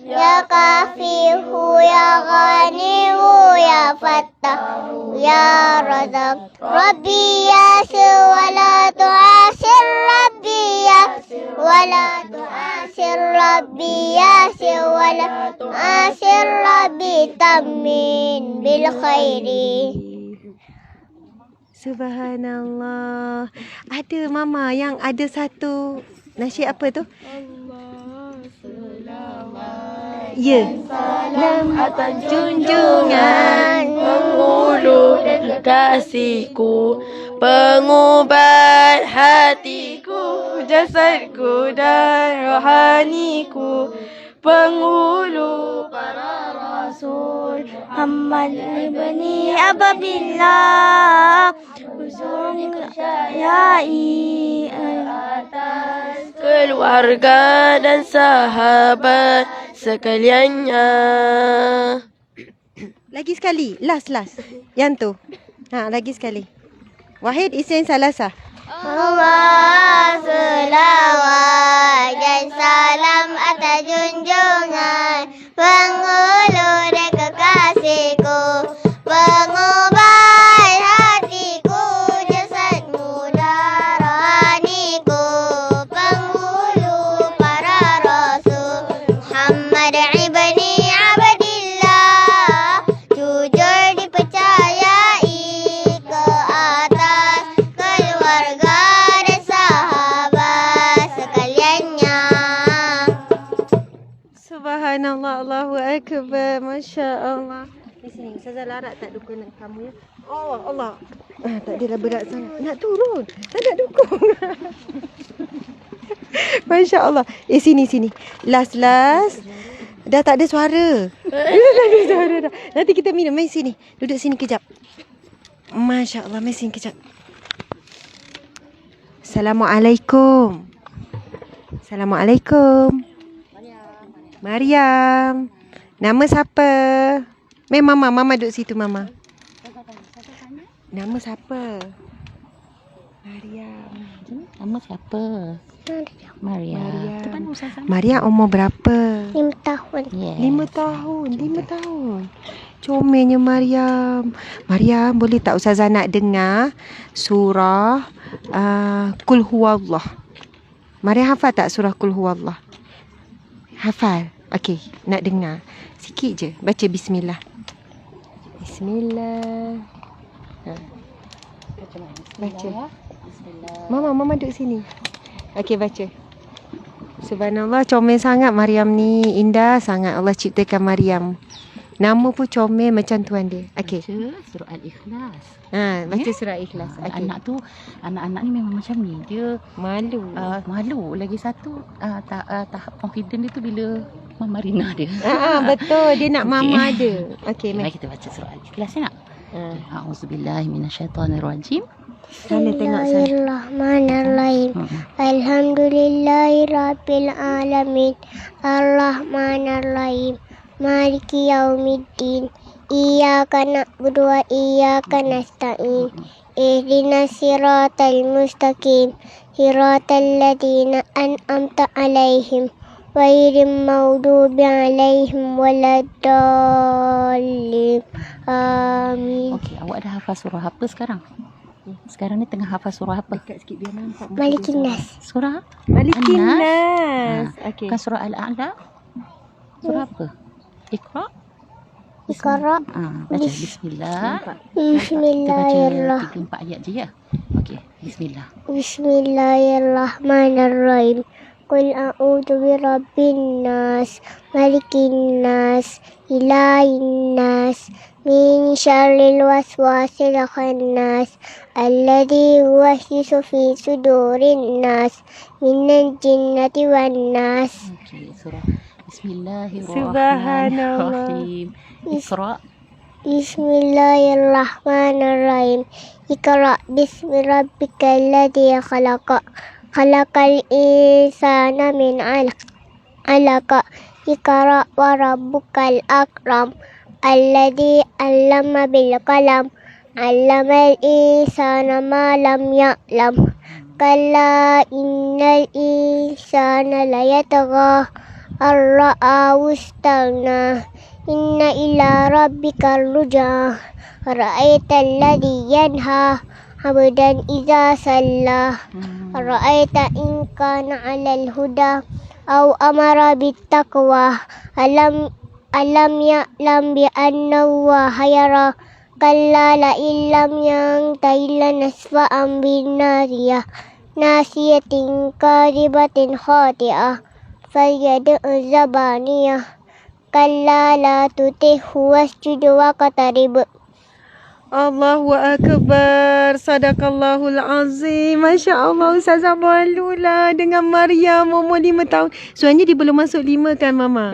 ya kafihu ya ghanihu ya fattahu ya razak rabbi yasir wa la tu'asir rabbi yasir wa la tu'asir rabbi yasir wa la tu'asir rabbi tamin bil khairi. Subhanallah. Ada mama yang ada satu nasyid apa tu? Ya. Salam atas junjungan penghulu kasihku, pengubat hatiku, jasadku dan rohaniku, penghulu para rasul Muhammad ibni Abdillah Usung syai atas keluarga dan sahabat sekaliannya. Lagi sekali. Last. Yang tu. Lagi sekali. Wahid Isnin Salasa. Allah selawat dan salam atas junjungan penghulu dan kekasihku, pengubat hatiku, jasadku dan rohaniku, penghulu para rasul Muhammad ibni Abdillah, jujur dipercayai ke atas keluarga dan sahabat sekaliannya. Subhanallah, Allahu Akbar, Masya Allah. Di sini, Ustazah Larat tak dukung nak kamu ya. Oh Allah. Tak adalah berat sangat. Nak turun. Tak nak dukung. Masya Allah. Sini. Last. Dah tak ada suara. Dah ada suara dah. Nanti kita minum. Mari sini. Duduk sini kejap. Masya Allah. Mari sini kejap. Assalamualaikum. Mariam. Nama siapa? Mama duduk situ Mama. Nama siapa? Mariam. Nama siapa? Maria. Maria umur berapa? 5 tahun. Yes. 5 tahun. Comelnya Mariam. Mariam, boleh tak Ustazah nak dengar surah Qul Huwallah? Mariam hafal tak surah Qul Huwallah? Hafal. Okey, nak dengar. Sikit je. Baca bismillah. Bismillah. Baca. Mama duduk sini. Okey, baca. Subhanallah, comel sangat Mariam ni. Indah sangat Allah ciptakan Mariam. Nama pun comel macam tuan dia. Okey. Baca surah Al-Ikhlas. Baca surah Ikhlas. Okey. Anak-anak ni memang macam ni. Dia Malu. malu. Lagi satu tahap confident dia tu bila Mama Rina dia. Betul. Dia nak Okey. mama ada. Okey, Mari kita baca surah Al-Ikhlas ya nak? A'udzubillahi minasyaitanirrajim. Sana tengok sana. Bismillahirrahmanirrahim. Alhamdulillahirabbil alamin. Arrahmanirrahim. Maliki yaumiddin. Iyyaka na'budu wa iyyaka nasta'in. Ihdinas siratal mustaqim. Siratal ladzina an'amta 'alaihim ghairil maghdubi 'alaihim waladdallin. Amin. Okey, awak dah hafal surah apa sekarang? Sekarang ni tengah hafal surah apa? Dekat sikit biar nampak. Malikin Nas. Surah? Malikin An-Nas. Nas. Okey. Bukan surah Al-A'la? Surah apa? Iqra? Iqra. Baca bismillah. Kita Bismillahirrahmanirrahim. baca 3-4 ayat je ya. Okey, bismillah. Bismillahirrahmanirrahim. Qul a'udzu birabbin nas, malikin nas, ilahin nas, min syarril waswasil khannas, alladzi yuwaswisu fi sudurin nas, minal jinnati wan nas. Okey, surah Subhanallah. Bismillahirrahmanirrahim. Iqra. Bismillahirrahmanirrahim. Iqra bismi rabbikal ladzi khalaq. Khalaqal insana min 'alaq. Iqra wa rabbukal akram. Alladzi 'allama bil qalam. 'Allamal insana ma lam ya'lam. Kalla innal insana layatgha ar-ra'ahu istaghna. Inna ila rabbikar ruj'a. Ra'aital ladzi yanha 'abdan idza salla. Ra'aita in kana 'alal huda aw amara bit taqwa. Alam ya'lam bi anna Allaha yara. Kalla la illam yantahi lanasfa'an bin nasiyah. Nasiyatin kadibatin khati'ah. Falyad'u zabaniyah. Kalla la tuti'hu wasjud waqtarib. Allahu Akbar. Sadaqallahul Azim. Masya Allah. Ustazah malulah dengan Maryam umur 5 tahun. Sebenarnya dia belum masuk 5 kan Mama?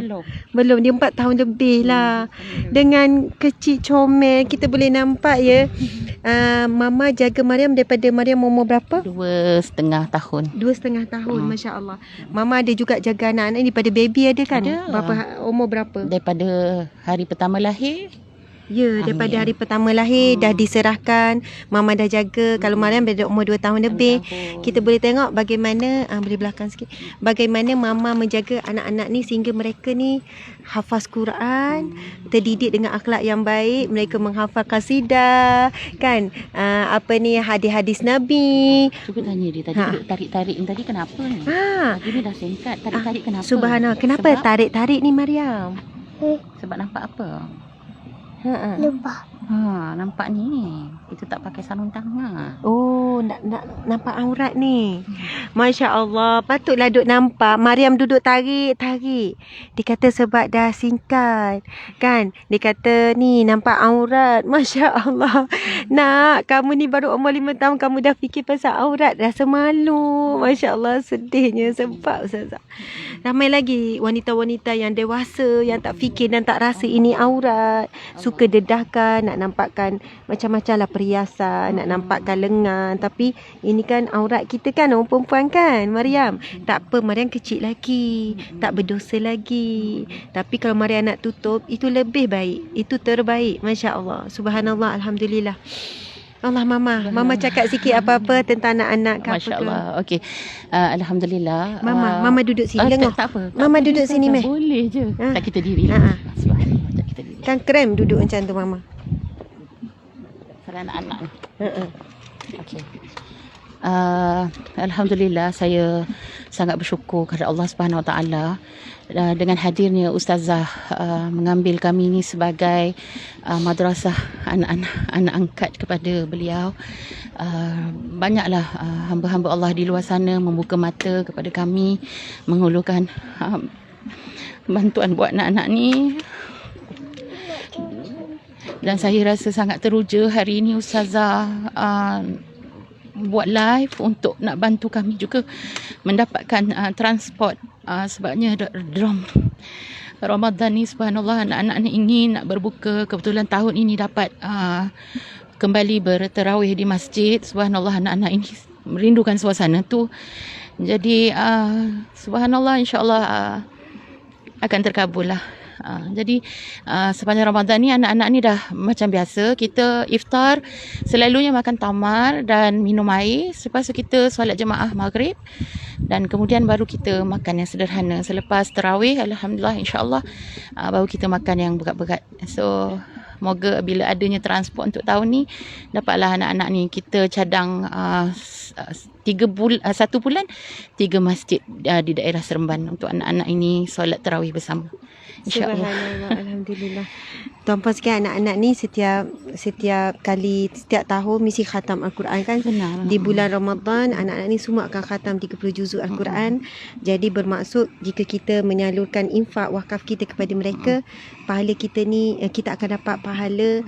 Belum. Dia 4 tahun lebih lah. Dengan kecil comel. Kita boleh nampak ya. Mama jaga Maryam daripada Maryam umur berapa? 2,5 tahun. 2,5 tahun. Masya Allah. Mama ada juga jaga anak-anak ni pada baby ada kan? Ada. Umur berapa? Daripada hari pertama lahir. Ya, daripada hari pertama lahir dah diserahkan. Mama dah jaga. Kalau Maryam dah umur 2 tahun lebih. Kita boleh tengok bagaimana, boleh belakang sikit. Bagaimana Mama menjaga anak-anak ni sehingga mereka ni hafaz Quran, terdidik dengan akhlak yang baik. Mereka menghafal qasidah, kan? Hadis-hadis Nabi. Cuba tanya dia tadi, tarik-tarik ni tadi kenapa ni? Tadi ni dah singkat, tarik-tarik kenapa? Subhanallah. Kenapa tarik-tarik ni Maryam? Sebab nampak apa? Lupa. Nampak ni. Itu tak pakai sarung tangan. Oh, nak nampak aurat ni. Masya Allah. Patutlah duk nampak. Maryam duduk tarik. Dia kata sebab dah singkat. Kan? Dia kata ni nampak aurat. Masya Allah. Nak, kamu ni baru umur 5 tahun. Kamu dah fikir pasal aurat. Rasa malu. Masya Allah. Sedihnya. Sebab Ustazah. Ramai lagi wanita-wanita yang dewasa. Yang tak fikir dan tak rasa ini aurat. Suka dedahkan. Nak nampakkan macam-macam lah perhiasan, nak nampakkan lengan. Tapi ini kan aurat kita kan, orang perempuan kan, Maryam. Tak apa, Maryam kecil lagi, tak berdosa lagi. Tapi kalau Maryam nak tutup, itu lebih baik, itu terbaik. Masya Allah, subhanallah, alhamdulillah. Allah Mama cakap sikit apa-apa tentang anak-anak ke Masya apa ke. Allah. Okey. Alhamdulillah. Mama duduk sini. Tengok. Tak apa. Mama duduk sini, Meh. Boleh je. Tak, kita diri. Subhanallah. Kita diri. Kan krem duduk macam tu Mama. Para anak-anak ni. Okey. Alhamdulillah, saya sangat bersyukur kepada Allah Subhanahu Wa Taala dengan hadirnya Ustazah mengambil kami ni sebagai madrasah anak angkat kepada beliau. Banyaklah hamba-hamba Allah di luar sana membuka mata kepada kami, mengulurkan bantuan buat anak-anak ni. Dan saya rasa sangat teruja hari ini Ustazah buat live untuk nak bantu kami juga mendapatkan transport, sebabnya dalam Ramadan ni subhanallah anak-anak ni ingin nak berbuka. Kebetulan tahun ini dapat kembali berterawih di masjid. Subhanallah anak-anak ini merindukan suasana tu. Jadi subhanallah insya-Allah akan terkabul lah. Jadi sepanjang Ramadan ni anak-anak ni dah macam biasa. Kita iftar selalunya makan tamar dan minum air. Lepas tu kita solat jemaah maghrib. Dan kemudian baru kita makan yang sederhana. Selepas terawih alhamdulillah insya-Allah baru kita makan yang berat-berat. So moga bila adanya transport untuk tahun ni dapatlah anak-anak ni kita cadang 1 bulan 3 masjid di daerah Seremban untuk anak-anak ini solat tarawih bersama. InsyaAllah. Subhanallah, alhamdulillah. Tuan-puan sekalian, anak-anak ni setiap tahun mesti khatam Al-Quran kan. Benar. Di bulan Ramadan anak-anak ni semua akan khatam 30 juzuk Al-Quran. Jadi bermaksud jika kita menyalurkan infak wakaf kita kepada mereka, pahala kita ni kita akan dapat pahala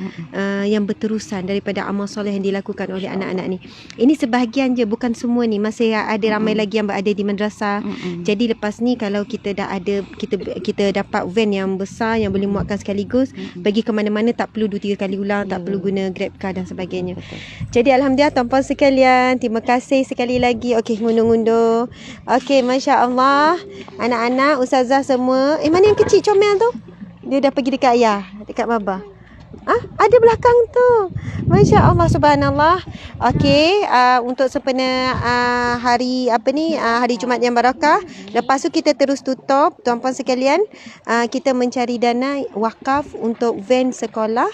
yang berterusan daripada amal soleh yang dilakukan oleh anak-anak ni. Ini sebahagian je, bukan semua ni. Masih ada ramai lagi yang berada di madrasah. Jadi lepas ni kalau kita dah ada kita dapat van yang besar yang boleh muatkan sekaligus, pergi ke mana-mana tak perlu 2-3 kali ulang, tak perlu guna grab car dan sebagainya. Jadi alhamdulillah tuan-puan sekalian, terima kasih sekali lagi. Okey, ngundur-ngundur. Okey, masya-Allah. Anak-anak, ustazah semua. Mana yang kecil comel tu? Dia dah pergi dekat ayah, dekat baba. Ada belakang tu. Masya Allah, subhanallah. Okey, untuk sempena hari hari Jumaat yang barakah. Lepas tu kita terus tutup, tuan-puan sekalian. Kita mencari dana wakaf untuk van sekolah.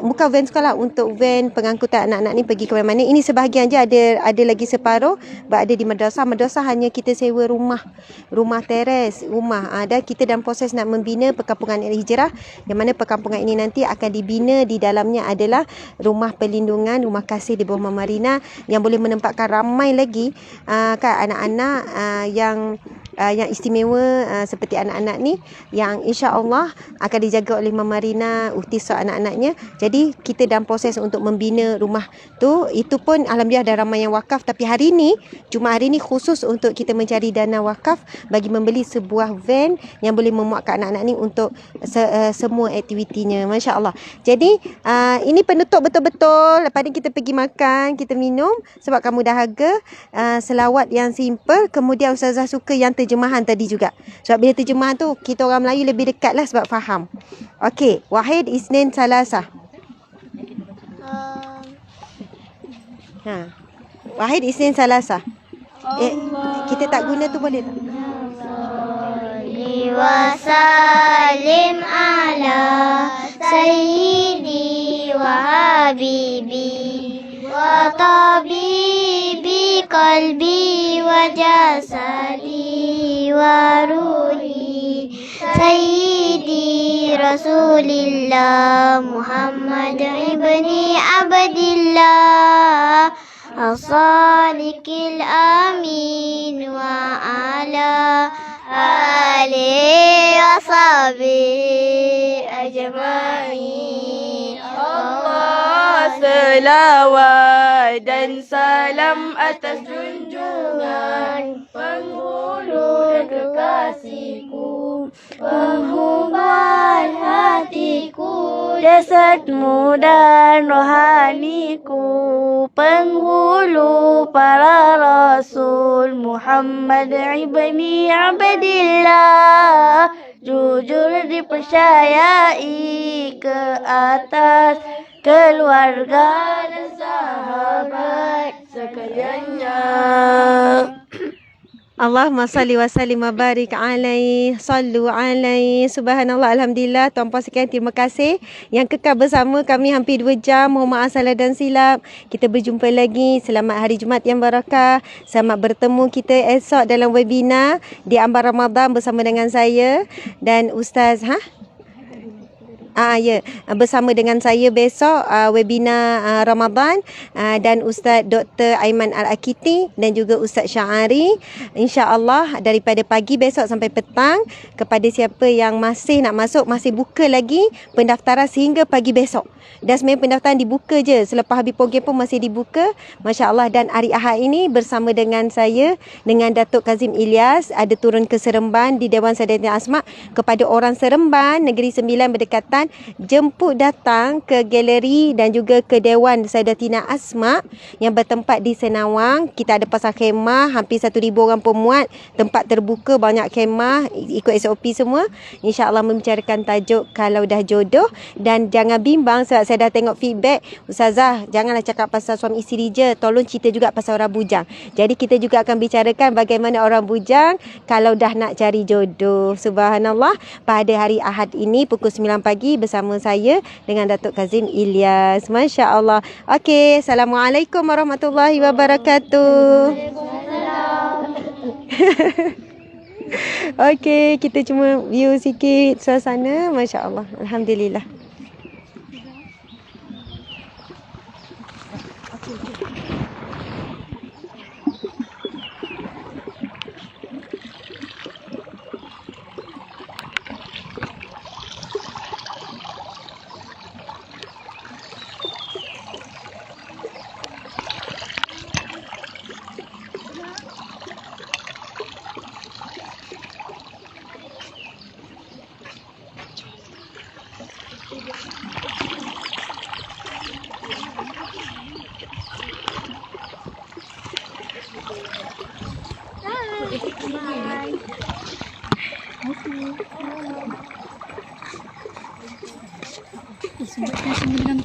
Bukan van sekolah, untuk van pengangkutan anak-anak ni pergi ke mana-mana. Ini sebahagian je, ada lagi separuh berada di madrasah. Madrasah hanya kita sewa rumah teres, dan kita dalam proses nak membina perkampungan Al-Hijrah, yang mana perkampungan ini nanti akan dibina. Di dalamnya adalah rumah perlindungan, rumah kasih di bawah Mama Rina yang boleh menempatkan ramai lagi anak-anak yang istimewa seperti anak-anak ni yang insya-Allah akan dijaga oleh Mama Rina, uhtisab anak-anaknya. Jadi kita dalam proses untuk membina rumah tu. Itu pun alhamdulillah ada ramai yang wakaf, tapi hari ni Jumaat hari ni khusus untuk kita mencari dana wakaf bagi membeli sebuah van yang boleh memuatkan anak-anak ni untuk semua aktivitinya. Masya-Allah. Jadi ini penutup betul-betul. Lepas ni kita pergi makan, kita minum sebab kamu dahaga. Selawat yang simple. Kemudian ustazah suka yang terjemahan tadi juga. Sebab bila terjemahan tu kita orang Melayu lebih dekat lah sebab faham. Okey, Wahid, Isnin, Salasah. Wahid, Isnin, Salasah. Kita tak guna tu boleh tak? Wa salim ala sayyidi wa habibi wa tabibi qalbi wa jasadi wa ruhi sayyidi rasulillah Muhammad ibni Abdillah as-sadiqil amin wa ala alihi wa sahbihi ajma'in. Allah selawat dan salam atas junjungan penghulu kekasihku, penghuban hatiku, jasadmu dan rohaniku, penghulu para rasul Muhammad ibni Abdillah, jujur dipercayai ke atas keluarga dan sahabat sekaliannya. Allahumma salli wa sallim wa barik alaihi, sallu alaihi. Subhanallah, alhamdulillah. Tuan-puan sekalian, terima kasih yang kekal bersama kami hampir 2 jam. Mohon maaf salah dan silap. Kita berjumpa lagi. Selamat hari Jumaat yang barakah. Selamat bertemu kita esok dalam webinar di Ambar Ramadan bersama dengan saya dan Ustaz Ya, bersama dengan saya besok webinar Ramadan dan Ustaz Dr. Aiman Al-Akiti dan juga Ustaz Syahari. InsyaAllah daripada pagi besok sampai petang. Kepada siapa yang masih nak masuk, masih buka lagi pendaftaran sehingga pagi besok. Dan sebenarnya pendaftaran dibuka je. Selepas habis program pun masih dibuka. Masya Allah. Dan hari Ahad ini bersama dengan saya, dengan Datuk Kazim Ilyas, ada turun ke Seremban di Dewan Saidatina Asma. Kepada orang Seremban, Negeri Sembilan berdekatan, jemput datang ke galeri dan juga ke Dewan Saidatina Asma yang bertempat di Senawang. Kita ada pasar khemah, hampir 1,000 orang pemuat. Tempat terbuka, banyak khemah, ikut SOP semua. InsyaAllah membicarakan tajuk kalau dah jodoh. Dan jangan bimbang sebab saya dah tengok feedback, Ustazah, janganlah cakap pasal suami isteri je, tolong cerita juga pasal orang bujang. Jadi kita juga akan bicarakan bagaimana orang bujang kalau dah nak cari jodoh. Subhanallah, pada hari Ahad ini pukul 9 pagi bersama saya dengan Datuk Kazim Ilyas. Masya Allah. Okey, Assalamualaikum warahmatullahi wabarakatuh. Okey, kita cuma view sikit suasana. Masya Allah. Alhamdulillah. Sebab kan semua dengan